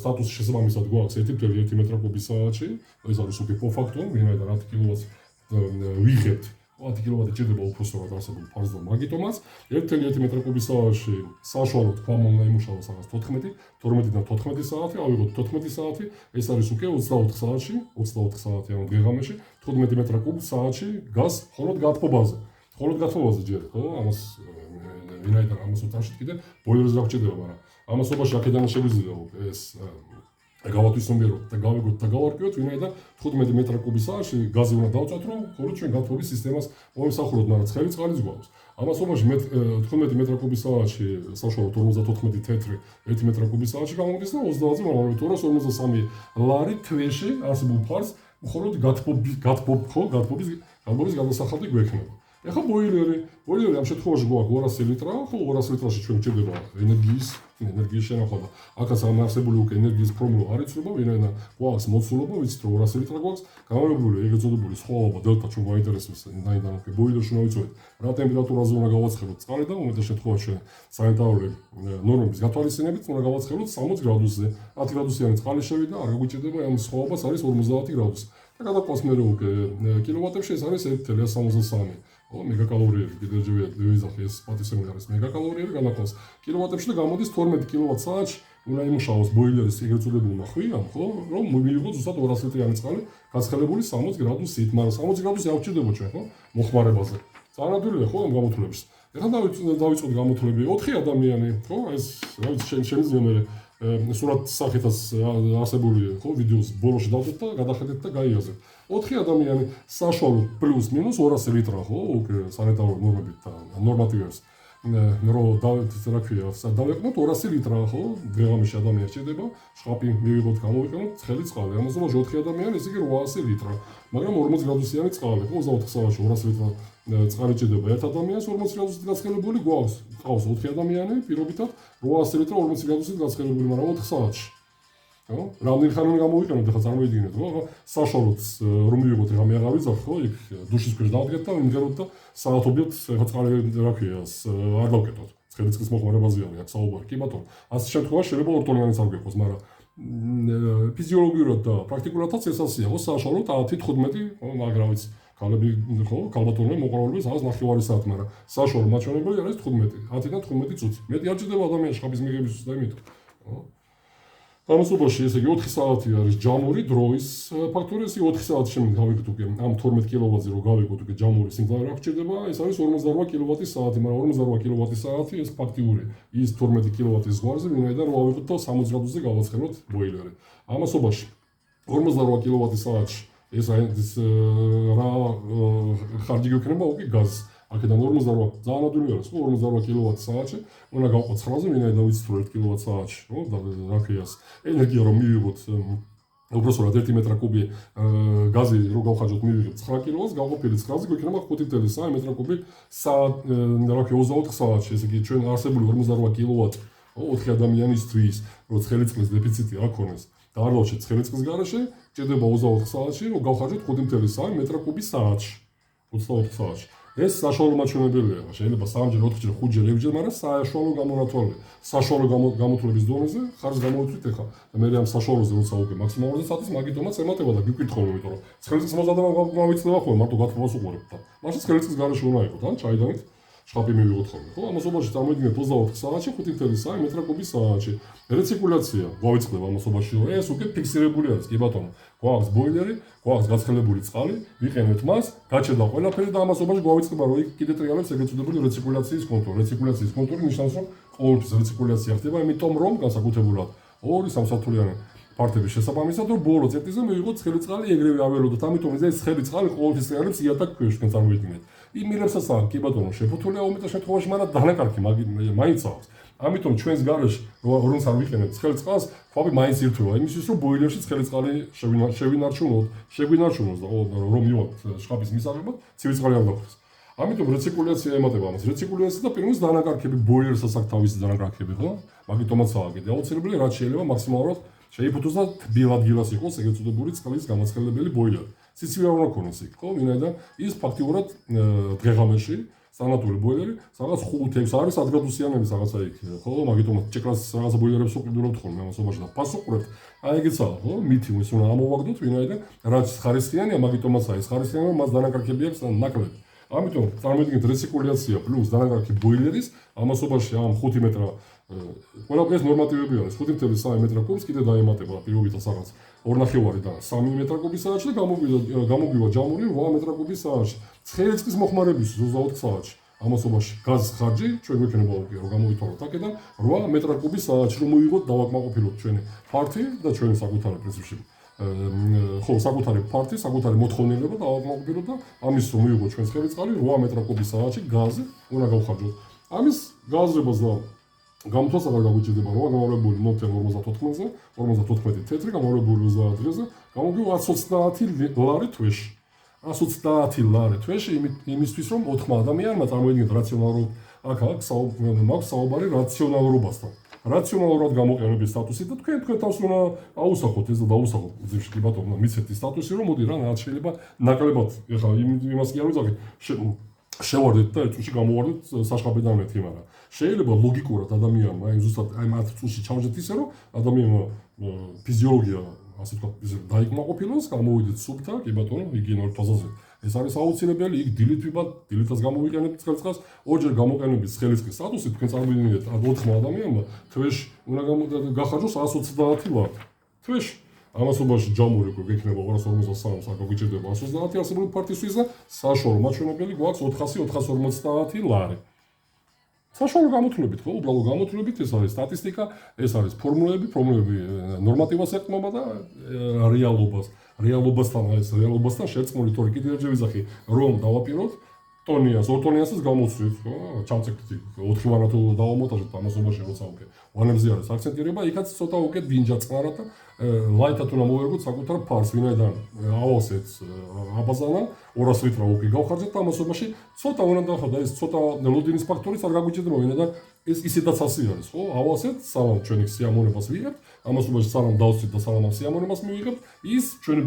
სტატუსის შესაბამისად გვაქვს 1.1 მეტრ-კუბის საათში, ეს არის უკვე პო-ფაქტო, ვინაიდან 10 კილოვატს ვიღებთ, 10 კილოვატი ჭირდება უფროსად არსებულ ფარს და მაგიტომაც 1.1 მეტრ-კუბის საათში საშუალოდ ქვამ უნდა იმუშაოს რაღაც 12-დან 14 საათი, ავიღოთ 14 საათი, ეს არის უკვე 24 საათში, 24 საათი ამ დღე-ღამეში 15 მეტრ-კუბის საათში გაზ მხოლოდ გათბობაზე. მხოლოდ გათბობაზე ჯერ, ხო? ამას ვინაიდან ამას უწევთ კიდე ბოილერს რა გჭირდება, მაგრამ ამასობაში აქედან შეგვიძლია ეს გავათვისნობიეროთ და გავიგოთ და გავარკვიოთ, ვინაიდან 15 მეტრ-კუბის საათში გაზი უნდა დავწვათ, რომ მხოლოდ ჩვენ გათბობის სისტემას მომსახუროთ, მაგრამ ცხელი წყალიც გვაქვს. ამასობაში 15 მეტრ-კუბის საათში საშუალოდ 54 თეთრი 1 მეტრ-კუბის საათში გამოდის და 20-ზე მაგრამ 253 ლარი თვეში არსებულ ფარს მხოლოდ გათბობის გადასახადი გვექნება. ეხლა ბოილერი ამ შემთხვევაში გვაქვს 200 ლიტრა, ხო 200 ლიტრაში ჩვენ გვჭირდება ენერგიის შენახვა და აქაც ამ არსებული უკვე ენერგიის პრობლემა არ იცვლება, ვინაიდან გვაქვს მოცულობა, ვიცით რომ 200 ლიტრა გვაქვს, გამარჯვებული ეგრეთ წოდებული სხვაობა დელტა ჩვენ გვაინტერესებს, დაიდან უკვე ბოილერში უნდა ვიცოდეთ რა ტემპერატურაზე უნდა გავაცხელოთ წყალი და უმეტეს შემთხვევაში სანიტარული ნორმების გათვალისწინებით უნდა გავაცხელოთ 60 გრადუსზე. 10 გრადუსიანი წყალი შევიდა, არ გაგვიჭირდება, ამ სხვაობას არის 50 გრადუსი. და გადაყვანს მე უკვე კილოვატებში ეს არის 1.73. ხო, მეგაკალორიები კიდევ ვიზახი ეს პატისები არის მეგაკალორიები განაყავს კილოვატებში და გამოდის 12 კილოვატ-საათში უნდა იმუშაოს ბოილერის ეგრეთ წოდებულმა ხვიამ, ხო, რომ მიიღოს ზუსტად 200 ლიტრიანი წყალი გაცხელებული 60 გრადუსით, მაგრამ 60 გრადუსი არ გვჭირდება ჩვენ, ხო, მოხმარებაზე. წარადულია ხო ამ გამოთვლებს. ეხლა დავიწყოთ გამოთვლები 4 ადამიანი, ხო, ეს რა ვიცი შემიძლია მე სურათ სახითაც არსებული ხო ვიდეოს ბოლოში დავდოთ და გადახედეთ და გაიაზრეთ. 4 ადამიანი საშუალო პლუს მინუს 200 ლიტრა ხო, უკვე სანიტარული ნორმებით და ნორმატივებს რო რა ქვია, დავეკნოთ 200 ლიტრა ხო, დღეღამეში ადამიანს ჭირდება, შხაპი მივიღოთ, გამოვიყენოთ ცხელი წყალი. ამაზე 4 ადამიანი, ესე იგი 800 ლიტრა. მაგრამ 40 გრადუსიანი წყალი, ხო, 24 საათში 200 ლიტრა წყალი ჭირდება ერთ ადამიანს 40 გრადუსით გაცხელებული გვაქვს. ყავს 4 ადამიანი, პირობითად 800 ლიტრა 40 გრადუსით გაცხელებული, მაგრამ 4 საათში. ხო? რამდენი ხანი გამოვიყენოთ, ახლა წარმოიდგინეთ, ხო? საშუალოდ რომ მივიღოთ, ეხლა მე აღარ ვიზახ, ხო? იქ დუშის ქვეშ დავდგეთ და ვიმღეროთ და საათობით ეხლა წყალი რა ქვია, არ დავკეტოთ. ცხელი წყლის მოხმარებაზე არის აქ საუბარი. კი ბატონო. ასე შემთხვევაში შეიძლება ორტონიანიც არ გეყოს, მაგრამ ფიზიოლოგიურად და პრაქტიკულადაც ეს ასეა, ხო? საშუალოდ 10-15, ხო, მაგრამ ვიცი ქალები ხო, ქალბატონები მოყოლები რაღაც ნახევარი საათი, მაგრამ საშუალო მაჩვენებელი არის 15, 10-დან 15 წუთი. მეტი არ ჭირდება ადამიანს შხაპის მიღებისთვის და იმით, ხო? ამასობაში ესე იგი 4 საათი არის ჯამური დროის ფაქტორი, ესე 4 საათი შემდეგ გავიგოთ უკვე ამ 12 კილოვატზე რო გავიგოთ უკვე ჯამური სიმძლავრე რა გჭირდება, ეს არის 58 კილოვატი-საათი, მაგრამ 58 კილოვატი-საათი ეს ფაქტიური ის 12 კილოვატის ზღვარზე ვინაიდან რო ავიღოთ და 60 გრადუსზე გავაცხელოთ ბოილერი. ამასობაში 58 კილოვატი-საათში ეს რა ხარჯი გვექნება უკვე გაზს. აქედან 58 ძალიან ადვილი არის, ხო, 58 კილოვატ-საათში, უნდა გავყოთ 9-ზე, ვინაიდან ვიცით რომ 1 კილოვატ-საათში, ხო, რა ქვიას, ენერგია რომ მივიღოთ უბრალოდ 1 მეტრაკუბი გაზი რო გავხარჯოთ მივიღეთ 9 კილოვატს, გავყოფილი 9-ზე გვექნება 5.3 მეტრაკუბი საათ, რა ქვია 24 საათში, ესე იგი ჩვენ არსებული 58 კილოვატი 4 ადამიანისთვის, რო ცხელი წყლის დეფიციტი არ ქონდეს. და არ დავშეთ ცხელი წყლის გარეშე, ჭირდება 24 საათში, რომ გავხარჯოთ 5.3 მეტრაკუბი საათში, 24 საათში. ეს საშუალო მაჩვენებელია, შეიძლება 3-ჯერ, 4-ჯერ, 5-ჯერ, 6-ჯერ, მაგრამ საშუალო გამონათვალე. საშუალო გამოთვლების დონეზე ხარჯს გამოვიწვით ახლა. და მე ამ საშუალოზე როცა უკვე მაქსიმალურზე საათის მაგიტომაც ემატება და გიკვითხავ, იმიტომ რომ ცხელი წყლის მომზადება გავიცდება ხოლმე, მარტო გათბობას უყურებთ და. მაშინ ცხელი წყლის გარეშე უნდა იყოთ, ან ჩაიდანით შხაპი მივიღოთ ხოლმე, ხო? ამასობაში წარმოიდგინეთ 24 საათში 5.3 მეტრაკუბი საათში. რეცირკულაცია გავიწყდება ამასობაში, ეს უკვე ფიქსირებული არის, კი ბატონო. გვაქვს ბოილერი, გვაქვს გაცხელებული წყალი, ვიყენებთ მას, გაჩერდა ყველაფერი და ამასობაში გავიწყდება, რომ იქ კიდე ტრიალებს ეგრეთ წოდებული რეცირკულაციის კონტროლი. რეცირკულაციის კონტროლი ნიშნავს, რომ ყოველთვის რეცირკულაცია ხდება, იმიტომ რომ განსაკუთრებულად 2-3 სართულიანი ფართების შესაბამისად, რომ ბოლო წერტილზე მივიღოთ ცხელი წყალი ეგრევე აველოდოთ, ამიტომ ეს ცხელი წყალი ყოველთვის ტრიალებს იატაკ ქვეშ წარმოიდგინეთ. იმილებსაც არ კი ბატონო შეფუთულია უმეტეს შემთხვევაში, მაგრამ დანაკარგი მაინც აქვს. ამიტომ ჩვენს გარეშე როდესაც არ ვიყენებთ ცხელ წყალს, ქვაბი მაინც ირთვება იმისთვის, რომ ბოილერში ცხელი წყალი შეგვინარჩუნოს და რომ მივიღოთ შხაპის მისაღებად, ცივი წყალი არ დაგვხდეს. ამიტომ რეცირკულაცია ემატება ამას. რეცირკულაცია და პირველს დანაკარგები ბოილერსაც აქვს თავისი დანაკარგები, ხო? მაგიტომაც აღგედი. აუცილებელი რაც შეიძლება მაქსიმალურად შეიფუთოს და თბილადგილას იყოს ეგრეთ წოდებული წყლის გამაცხელებელი ბოილერი. სიცივე არ უნდა ქონოს იქ, ხო? ვინაიდან ის ფაქტიურად დღეღამეში სანატური ბოილერი, სადაც 5-6 არის 100 გრადუსიანების რაღაცა იქ, ხო? მაგიტომაც ჭეკლას რაღაცა ბოილერებს უყიდულობთ ხოლმე ამასობაში და ფასუყურებთ. აი ეგეცაა, ხო? მითი ის უნდა ამოვაგდოთ, ვინაიდან რაც ხარისხიანია, მაგიტომაც არის ხარისხიანი, მას დანაკარგები აქვს ნაკლები. ამიტომ წარმოიდგინეთ რეცირკულაცია პლუს დანაკარგი ბოილერის ამასობაში ამ 5 მეტრა ყველაფერს ნორმატივები არის 5.3 მეტრაკუბს კიდე დაემატება პირობითად რაღაც 2.5 და 3 მეტრაკუბის საათში და გამოგვივა ჯამური 8 მეტრაკუბის საათში. ცხელი წყლის მოხმარების 24 საათში. ამასობაში გაზის ხარჯი ჩვენ გვექნება უკვე რომ გამოვითვალოთ აქედან 8 მეტრაკუბის საათში რომ მოვიღოთ დავაკმაყოფილოთ ჩვენი ფართი და ჩვენი საკუთარი პრინციპში. ხო, საკუთარი ფართი, საკუთარი მოთხოვნილება დავაკმაყოფილოთ და ამის რომ მივიღოთ ჩვენ ცხელი წყალი 8 მეტრაკუბის საათში გაზი უნდა გავხარჯოთ. ამის გაზრებას და გამოთვალს აღარ გაგვიჭირდება, რომ გამოვლებული 0.54-ზე, 54 თეთრი გამოვლებული 20 დღეზე, გამოგვივა 130 ლარი თვეში. 130 ლარი თვეში იმისთვის, რომ 4 ადამიანმა წარმოიდგინოთ რაციონალურად, აქ მაქვს საუბარი რაციონალურობასთან. რაციონალურად გამოყენების სტატუსი და თქვენ თავს უნდა აუსახოთ ეს და დაუსახოთ ძირში კი ბატონო, მიცეთ ის სტატუსი, რომ მოდი რა, რაც შეიძლება ნაკლებად, ეხლა იმას კი არ ვიზახით, შევარდეთ და ერთ წუთში გამოვარდეთ საშხაპიდან მეთი, მაგრამ შეიძლება ლოგიკურად ადამიანმა აი ზუსტად აი 10 წუთში ჩავჯდეთ ისე, რომ ადამიანმა ფიზიოლოგია ასე ვთქვათ, დაიკმაყოფილოს, გამოვიდეთ სუფთა, კი ბატონო, ჰიგიენური თვალსაზრისით. ეს არის აუცილებელი, იქ დილით ვიბად, დილითაც გამოვიყენებთ ცხელწყალს, ორჯერ გამოყენების ცხელწყლის სტატუსით თქვენ წარმოვიდგინეთ 4 ადამიანმა თვეში უნდა გახარჯოს 130 ლარი. თვეში ამასობაში ჯამური გვექნება 253 აქ გვიჭირდება 130 არსებული პარტისთვის და საშუალო მაჩვენებელი გვაქვს 400-450 ლარი. საშუალო გამოთვლებით, ხო, უბრალო გამოთვლებით ეს არის სტატისტიკა, ეს არის ფორმულები ნორმატივას ეკმობა და რეალობასთან შერწყმული თორე კიდევ ერთხელ ვიზახი, რომ დავაპიროთ ტონიას, 2 ტონიასაც გამოცვით, ხო, ჩამწეკთ 4 ვანა თუ დავამონტაჟოთ ამასობაში როცა უკვე ვანებზე არის აქცენტირება, იქაც ცოტა უკვე დინჯა წყარა და ლაითად უნდა მოვერგოთ საკუთარ ფარს, ვინაიდან ავასეთ აბაზანა 200 ლიტრა უკვე გავხარჯეთ და ამასობაში ცოტა უნდა დავხარდეთ და ეს ცოტა ლოდინის ფაქტორიც არ გაგვიჭირდება, ვინაიდან ეს ისედაც ასე არის, ხო? ავასეთ სალამ ჩვენი სიამოვნებას ვიღებთ, ამასობაში სალამ დავსვით და სალამ სიამოვნებას მივიღებთ, ის ჩვენი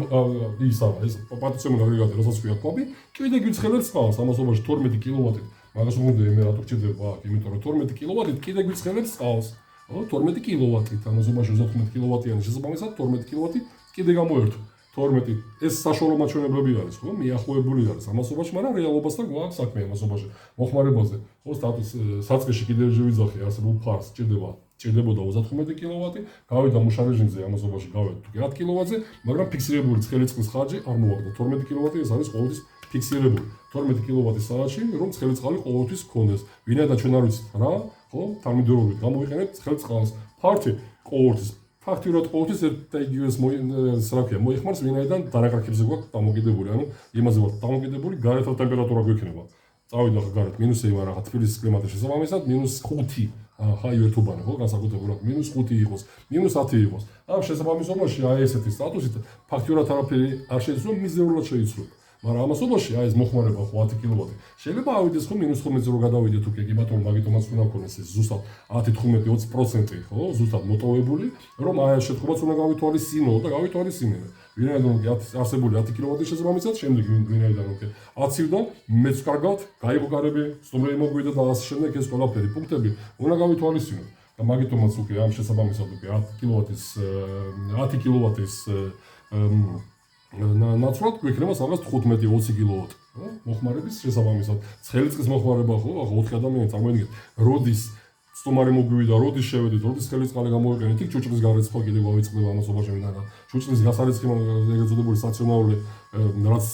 ეს პატიცემული აგრეგატი, რასაც ქვია კვაბი, კიდე გვიცხელებს წყალს, ამასობაში 12 კილოვატით. მაგას უნდა მე რატო გჭირდება აქ, იმიტომ რომ 12 კილოვატით კიდე გვიცხელებს წყალს. 12 კილოვატით, ამასობაში 35 კილოვატიანი შესაბამისად 12 კილოვატი კიდე გამოერთო. 12 ეს საშუალო მაჩვენებლები არის, ხო? მიახლოებული არის ამასობაში, მაგრამ რეალობასთან გვაქვს საქმე ამასობაში. მოხმარებაზე, ხო, სტატუს საწყისში კიდევ ჯერ ვიძახი, არსებულ ფარს ჭირდებოდა 35 კილოვატი, გავიდა მუშა რეჟიმზე ამასობაში გავედი თუ 10 კილოვატზე, მაგრამ ფიქსირებული ცხელწყლის ხარჯი არ მოვაგდა. 12 კილოვატი ეს არის ყოველთვის ფიქსირებული. 12 კილოვატი საათში, რომ ცხელწყალი ყოველთვის გქონდეს. ვინაიდან ჩვენ არ ვიცით რა, ხო, თანმიმდევრობით გამოვიყენებთ ცხელწყალს. ფართი ყოველთვის ფაქტიურად ყოველთვის ერთ იგივეს მოიხმარს, ვინაიდან დანაკარგებზე გვაქვს დამოკიდებული, ანუ იმაზე ვართ დამოკიდებული, გარეთ ტემპერატურა გვექნება. წავიდა ხა გარეთ -6 ვარ რაღაც თბილისის კლიმატის შესაბამისად -5 ჰაი ვერთუბანი, ხო, განსაკუთრებულად -5 იყოს, -10 იყოს. ამ შესაბამისობაში აი ესეთი სტატუსით ფაქტიურად არაფერი არ შეიძლება მიზერულად შეიცვლება. მაგრამ ამასობაში აი ეს მოხმარება ხო 10 კილოვატი. შეიძლება ავიდეს ხო -15-ზე რო გადავიდეთ უკვე კი ბატონო, მაგიტომაც უნდა გქონდეს ეს ზუსტად 10-15-20% ხო, ზუსტად მოტოვებული, რომ აი ეს შეთხობაც უნდა გავითვალისწინო და გავითვალისწინებე. ვინაიდან არსებული 10 კილოვატის შესაბამისად, შემდეგ ვინაიდან უკვე აცივდა, მეც კარგად, გაიყო კარები, სტუმრები მოგვიდა და ასე შემდეგ ეს ყველაფერი პუნქტები უნდა გავითვალისწინოთ. და მაგიტომაც უკვე ამ შესაბამისად უკვე 10 კილოვატის ნაცვლად გვექნება სადღაც 15-20 კილოვატი, ხო? მოხმარების შესაბამისად. ცხელწყლის მოხმარება ხო, ახლა 4 ადამიანი წარმოიდგინეთ, როდის სტუმარი მოგვივიდა, როდის შევედით, როდის ცხელწყალი გამოვიყენეთ, იქ ჩუჭრის გარეცხვა კიდე გავიწყდება ამასობაში, ვინაიდან ჩუჭრის გასარეცხი ეგრეთ წოდებული სტაციონარული რაც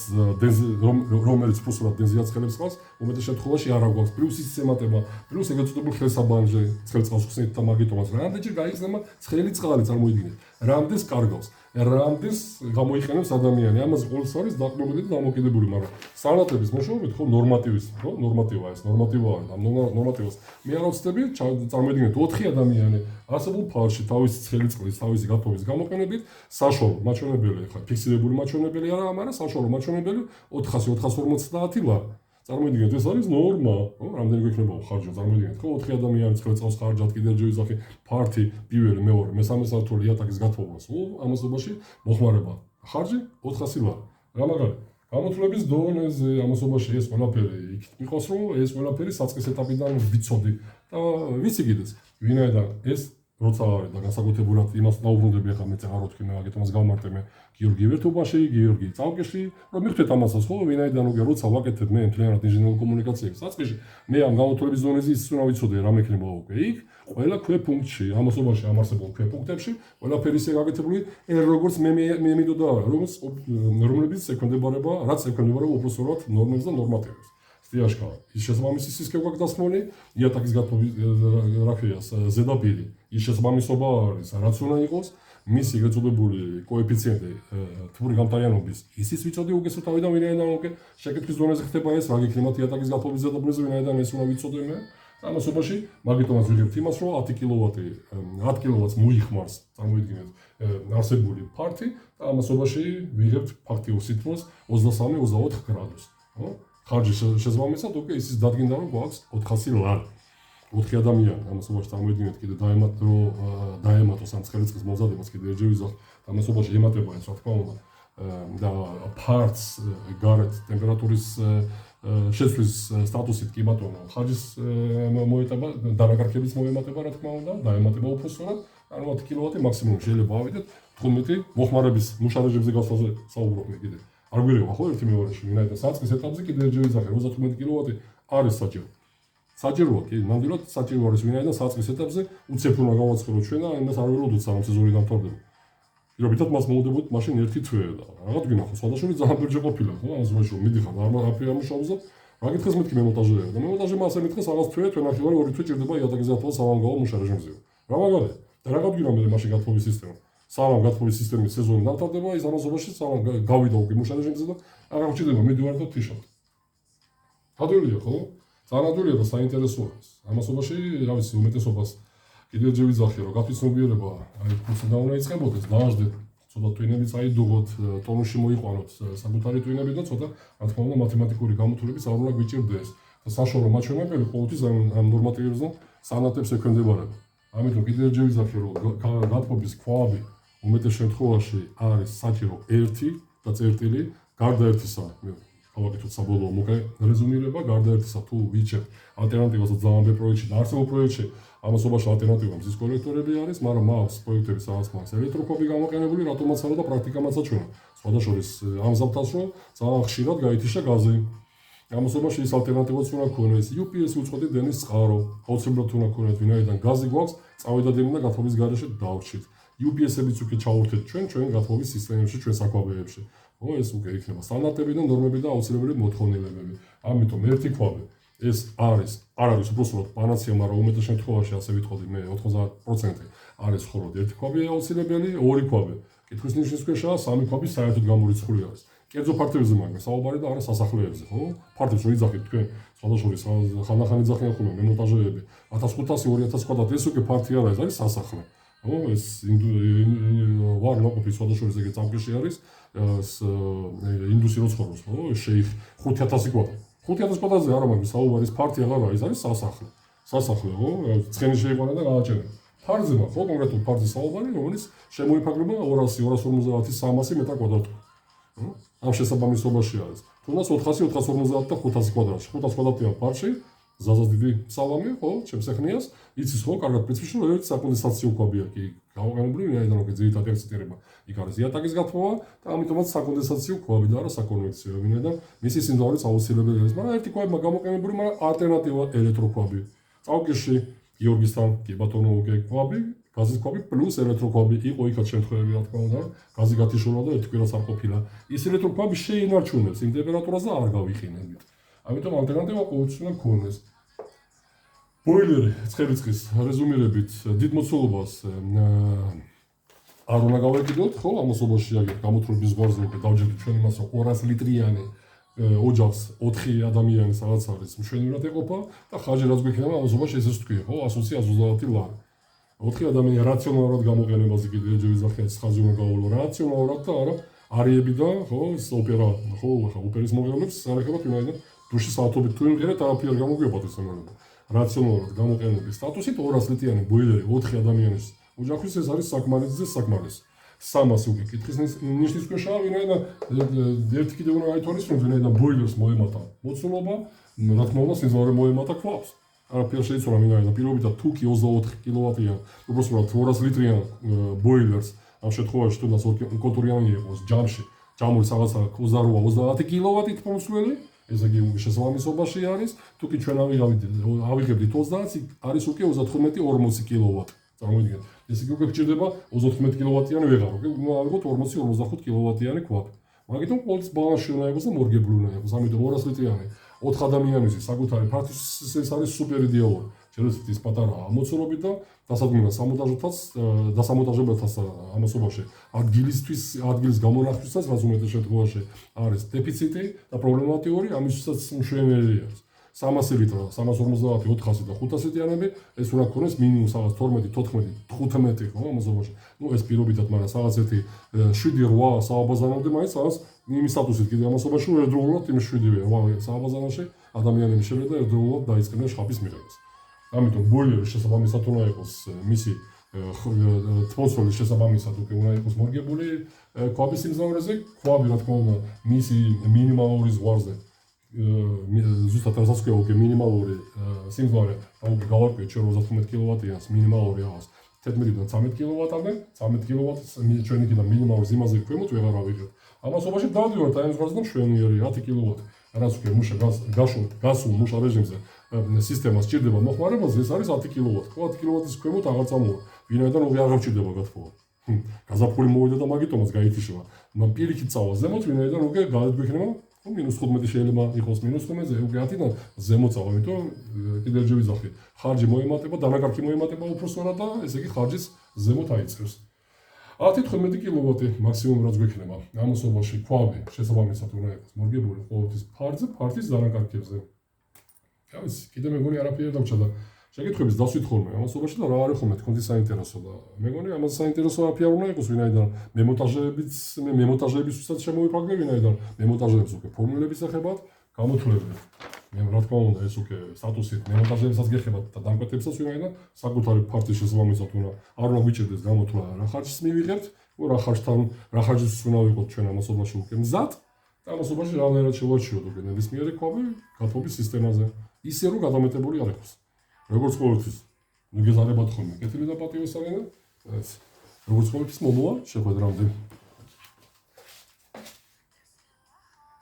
რომელიც ფუსურად დენზიაცხელებს წყალს, უმეტეს შემთხვევაში არ აგვაქვს. პლუს ის ემატება, პლუს ეგრეთ წოდებული ხელსაბანჯე ცხელწყალს ხსნით და მაგიტომაც რამდენჯერ გაიხსნება ცხელი წყალი წარმოიდგინეთ. რამდენს კარგავს. რამდენს გამოიყენებს ადამიანი. ამაზე ყოველთვის არის დაყრდნობილი და დამოკიდებული, მაგრამ სანათლების მოშორებით ხო ნორმატივის, ხო? ნორმატივა არის. ამ ნორმატივას მე არ ვცდები, წარმოიდგინეთ 4 ადამიანი არსებულ ფარში თავისი ცხელი წყლის, თავისი გათხოვის გამოყენებით საშუალო მაჩვენებელი, ხა ფიქსირებული მაჩვენებელი არა, მაგრამ საშუალო მაჩვენებელი 400-450 ლარი. წარმოიდგინეთ, ეს არის ნორმა, ხო? რამდენი გვექნება ხარჯი, წარმოიდგინეთ, ხო 4 ადამიანი ცხელწყალს ხარჯად კიდევ ჯერ ვიზახი, ფართი, პირველი, მეორე, მესამე სართული იატაკის გათხოვას, ხო? ამასობაში მოხმარება ხარჯი 400 ლარი. რა მაგარი? გამოთვლების დონეზე ამასობაში ეს ყველაფერი იქით მიყავს, რომ ეს ყველაფერი საწყის ეტაპიდან ვიცოდი და ვიცი კიდეც, ვინაიდან ეს როცა არის და განსაკუთრებულად იმას დაუბრუნდები ახლა მე წაღარ ვთქვი მე მაგიტომაც გავმარტე მე გიორგი ვერთუბაში, გიორგი წავკეში, რომ მივხვდეთ ამასაც ხო, ვინაიდან უკვე როცა ვაკეთებ მე მთლიანად ინჟინერულ კომუნიკაციებს საწყისში, მე ამ გამოთვლების ზონეზე ის უნდა ვიცოდე რა მექნება უკვე იქ, ყველა ქვეპუნქტში, ამასობაში ამ არსებულ ქვეპუნქტებში, ყველაფერი ისე გაკეთებული, როგორც მე მინდოდა, რომლებიც ექვემდებარება, რაც ექვემდებარება უბრალოდ ნორმებს და ნორმატივებს. სტიაშკა, ის შესაბამისი სისქე გვაქვს დასმული, იატაკის გათხოვის რა ქვია, ზედაპირი, ის შესაბამისობა არის, რაც უნდა იყოს, მისი ეგრეთ წოდებული კოეფიციენტი თბური გამტარიანობის, ისიც ვიცოდი უგესო თავიდან, ვინაიდან უკვე შეკითხვის ზონაზე ხდება ეს, რა გიქნებათ იატაკის გათხოვის ზედაპირზე, ვინაიდან ეს უნდა ვიცოდე მე. ამასობაში მაგიტომაც ვიღებთ იმას, რომ 10 კილოვატს მოიხმარს, წარმოიდგინეთ, არსებული ფართი და ამასობაში ვიღებთ ფაქტიურ სითბოს 23-24 გრადუსს, ხო? ხარჯი შესაბამისად უკვე ისიც დადგინდა, რომ გვაქვს 400 ლარი. 4 ადამიანი, ამასობაში წარმოიდგინეთ კიდე დაემატოს ამ ცხელწყლის მომზადებას კიდე ერჯერ ვიზახ, ამასობაში ემატება ეს რა თქმა უნდა და ფართს გარეთ ტემპერატურის შეცვლის სტატუსით კი ბატონო, ხარჯის მოეტება, დანაკარგების მოემატება რა თქმა უნდა, დაემატება უფროსწორად, ანუ 10 კილოვატი მაქსიმუმ შეიძლება ავიდეთ, 15 მოხმარების მუშა რეჟიმზე გასვლაზე საუბრობ მე კიდე. არ გვირევა ხო ერთი მეორეში, ვინაიდან საწყის ეტაპზე კიდევ ერთხელ ვიძახე 35 კილოვატი არის საჭირო. საჭიროა კი, ნამდვილად საჭირო არის, ვინაიდან საწყის ეტაპზე უცებ უნდა გავაცხელოთ ჩვენ და იმას არ ველოდოთ სამ სეზონი დამთავრდება. პირობითად მას მოუდებოდ მაშინ ერთი თვე და რაღაც გინახო, სხვადასხვა ძალიან ბევრი ყოფილა ხო, ამას ვაშო მიდიხარ არ ამუშავებს და რა გითხეს მეთქი მემონტაჟერია და მემონტაჟერმა ასე მითხეს რაღაც თვე, თვე ნახევარი, ორი თვე ჭირდება იატაკზე ათვალ სამამგაო მუშა რეჟიმზე. რა მაგალითად? და რა გავდგინო მე მაშინ გათხოვის სისტემა. სამ გათხოვის სისტემის სეზონი დამთავრდება, ის ამასობაში სამ გავიდა უკვე მუშა რეჟიმზე და აღარ ჭირდება მიდივარ და თიშავ. ადვილია ხო? ძალიან ადვილია და საინტერესოა. ამასობაში, რა ვიცი, უმეტესობას კიდევ ჯერ ვიძახე რომ გაფიცნობიერება აი ფუძე უნდა იწყებოდეს დააждეთ ცოტა ტვინები წაიდუღოთ ტონუსში მოიყვანოთ საკუთარი ტვინები და ცოტა რა თქმა უნდა მათემატიკური გამოთვლების არ უნდა გვიჭირდეს და საშუალო მაჩვენებელი ყოველთვის ამ ნორმატივებზე სტანდარტებს ექვემდებარება. ამიტომ კიდევ ჯერ ვიძახე რომ გათხოვების ქვაბი უმეტეს შემთხვევაში არის საჭირო 1 და წერტილი გარდა ერთისა გავაკეთოთ საბოლოო მოკლე რეზუმირება გარდა ერთისა თუ ვიჩერთ ალტერნატივას ძალიან ბევრ პროექტში და არსებულ პროექტში ამასობაში ალტერნატივა მზის კოლექტორები არის, მაგრამ მას პროექტები სადაც მას ელექტროქვაბი გამოყენებული, რატომაც არა და პრაქტიკამაც აჩვენა. სხვადასხვა ამზადავს რომ ძალიან ხშირად გაითიშა გაზი. ამასობაში ის ალტერნატივაც უნდა ქონდეს UPS უწყვეტი დენის წყარო, აუცილებლად უნდა ქონდეს, ვინაიდან გაზი გვაქვს, წავიდა დენი და გათხოვის გარეშე დავრჩით. UPS-ებიც უკვე ჩავურთეთ ჩვენ გათხოვის სისტემებში, ჩვენ საქვაბეებში. ხო, ეს უკვე იქნება სტანდარტები და ნორმები და აუცილებელი მოთხოვნილებები. ამიტომ ერთი ქვაბი ეს არ არის უბრალოდ პანაცეა, მაგრამ უმეტეს შემთხვევაში ასე ვიტყოდი მე 90% არის ხოლმე ერთი ქვაბი აუცილებელი, ორი ქვაბი კითხვის ნიშნის ქვეშაა, სამი ქვაბი საერთოდ გამორიცხული არის. კერძო ფართობებზე მაგრამ საუბარი და არა სასახლეებზე, ხო? ფართობს რო იძახით თქვენ სხვადასხვა ხანახანი იძახიან ხოლმე მემონტაჟერები 1500 2000 კვადრატი ეს უკვე ფართი არ არის, არის სასახლე. ხო, ეს ვარ ნაყოფი სხვადასხვა ეგეთ წამკიში არის ინდუსტრიულ ცხოვრობს, ხო? შეიხ 5000 კვადრატი 5000 კვადრატზე არა მაგის საუბარის ფართი აღარ არის, არის სასახლე. სასახლე, ხო? ცხენი შეიყვანა და გააჩერება. ფარზე ხო, კონკრეტულ ფარზე საუბარი, რომელიც შემოიფარგლება 200, 350, 300 მეტარ კვადრატი. ამ შესაბამისობაში არის. თუნდაც 400, 450 და 500 კვადრატში. 500 კვადრატიან ფარში ზაზას დიდი სალამი, ხო, ჩემს ეხნიას, იცის ხო, კარგად პრინციპში რომ ერთ საკონდენსაციო ქვაბია კი გამოყენებული, ვინაიდან რომ ძირითადი აქცენტირება იქ არის იატაკის გათხოვა და ამიტომაც საკონდენსაციო ქვაბი და არა საკონვექციო, ვინაიდან მისი სიმძლავრეც აუცილებელი არის, მაგრამ ერთი ქვაბია გამოყენებული, მაგრამ ალტერნატივა ელექტროქვაბი. წავკიში გიორგისთან კი ბატონო უკვე ქვაბი, გაზის ქვაბი პლუს ელექტროქვაბი იყო იქაც შემთხვევები რა თქმა უნდა, გაზი გათიშულა და ერთი კვირას არ ყოფილა. ის ელექტროქვაბი შეინარჩუნებს იმ ტემპერატურას და არ გავიყინებით. ამიტომ ალტერნატივა ყოველთვის უნდა გქონდეს. ბოილერი ცხელიწის რეზუმირებით დიდ მოცულობას არ უნდა გავეკიდოთ, ხო, ამასობაში აგერ გამოთვლების ზღვარზე უკვე დავჯერდით ჩვენ იმას, რომ 200 ლიტრიანი ოჯახს 4 ადამიანი სადაც არის მშვენივრად ეყოფა და ხარჯი რაც გვექნება ამასობაში ესე ვთქვი, ხო, 120 ლარი. 4 ადამიანი რაციონალურად გამოყენებაზე კიდევ ჯერ ვიზახეთ, ხარჯი უნდა გაუვლო რაციონალურად და არა არიები და ხო, ეს ოპერა, ხო, ხა ოპერის მოღებნებს არახებათ, ვინაიდან დუში საათობით თუ იმღერეთ არაფერი არ გამოგვიყვათ ეს ამბავი. რაციონალურად გამოყენების სტატუსით 200 ლიტრიანი ბოილერი 4 ადამიანის ოჯახის ეს არის საკმარისი საკმარისი. 300 უკვე კითხვის ნიშნის ქვეშაა, ვინაიდან ერთი კიდევ უნდა აითვალისწინოს, ვინაიდან ბოილერს მოემატა მოცულობა, რა თქმა უნდა სიმძლავრე მოემატა ქვაბს. არაფერი შეიცვალა, ვინაიდან პირობითად თუ კი 24 კილოვატიან, უბრალოდ 200 ლიტრიან ბოილერს ამ შემთხვევაში თუნდაც კონტურიანი იყოს ჯამში, ჯამური რაღაცა 28-30 კილოვატით მომსვლელი ეს იგი შესაბამისობაში არის, თუ კი ჩვენ ავიღებდით 30, არის უკვე 35-40 კილოვატი. წარმოიდგინეთ, ეს იგი უკვე გჭირდება 35 კილოვატიანი ვეღარ, უკვე უნდა ავიღოთ 40-45 კილოვატიანი ქვაბი. მაგიტომ ყოველთვის ბალანსში უნდა იყოს და მორგებული უნდა იყოს. ამიტომ 200 litrიანი 4 ადამიანისთვის საკუთარი ფართვის ეს არის სუპერ იდეალური. შეიძლება ის პატარა ამოცულობით და დასადგმელად დასამონტაჟებელთას ამასობაში ადგილის გამონახვისას რაც უმეტეს შემთხვევაში არის დეფიციტი და პრობლემატიური, ამისთვისაც მშვენიერი არის. 300 ლიტრი, 350, 400 და 500-იანები ეს უნდა ქონდეს მინიმუმ რაღაც 12, 14, 15 ხო ამასობაში. ნუ ეს პირობითად, მაგრამ რაღაც ერთი 7-8 სააბაზანამდე მაინც რაღაც იმის სტატუსით კიდე ამასობაში რომ ერთდროულად იმ 7-8 სააბაზანაში ადამიანები შეიძლება ერთდროულად დაიწყებენ შხაპის მიღებას. ამიტომ ბოილერის შესაბამისად უნდა იყოს მისი თმოცველი შესაბამისად უკვე უნდა იყოს მორგებული ქვაბის სიმძლავრეზე, ქვაბი რა თქმა უნდა მისი მინიმალური ზღვარზე ზუსტად რასაც ქვია უკვე მინიმალური სიმძლავრე გავარკვიეთ ჩვენ 35 კილოვატიანს მინიმალური აღავს 11-დან 13 კილოვატამდე 13 კილოვატს ჩვენ იქიდან მინიმალურ ზიმაზე ქვემოთ ვეღარ ავიღებთ ამასობაში დავდივართ აი ამ ზღვაზე და მშვენიერი 10 კილოვატი. რაც უკვე მუშა გასულ მუშა რეჟიმზე სისტემას სჭირდება მოხმარებაზე, ეს არის 10 კილოვატი. 10 კილოვატის ქვემოთ აღარ წამოვა. ვინაიდან უკვე აღარ ჭირდება გათხოვა. გაზაფხული მოვიდა და მაგიტომაც გაითიშება. მან პირიქით წავა ზემოთ, ვინაიდან უკვე გადაგვიქნება -15 შეიძლება იყოს -5-ზე, უკვე 10-დან ზემოთ წავა, იმიტომ კიდევ ჯერ ვიზახი. ხარჯი მოემატება, დანაკარგი მოემატება უფრო სწორად და ესე იგი ხარჯის ზემოთ აიწყებს. 10-15 კილოვატი მაქსიმუმ რაც გვექნება. ამასობაში ქვაბი შესაბამისად უნდა იყოს მორგებული ყოველთვის ფართის დანაკარგებზე. აი, კიდე მეგონი არაფერი დავჭა და შეკითხვების დასვით ხოლმე ამასობაში და რა არის ხოლმე თქვენი საინტერესო და მეგონი ამას საინტერესო არაფერი არ უნდა იყოს, ვინაიდან მემონტაჟებისთვისაც შემოვიფარგლე, ვინაიდან მემონტაჟებს უკვე ფორმულების ეხებათ გამოთვლები. მე რა თქმა უნდა ეს უკვე სტატუსით მემონტაჟებსაც გეხებათ და დამკვეთებსაც, ვინაიდან საკუთარი ფართის შესაბამისად უნდა არ უნდა გვიჭირდეს გამოთვლა რა ხარჯის მივიღებთ, რა ხარჯთან რა ხარჯის უნდა ვიყოთ ჩვენ ამასობაში უკვე მზად და ამასობაში რამდენად შევარჩიოთ უკვე ნებისმიერი ქვაბი გათბობის სისტემაზე, ისე რომ გადამეტებული არ იყოს. როგორც ყოველთვის მიგეზარებათ ხოლმე კეთილი და პატივისცემი და როგორც ყოველთვის მომოვა შეხვედრამდე.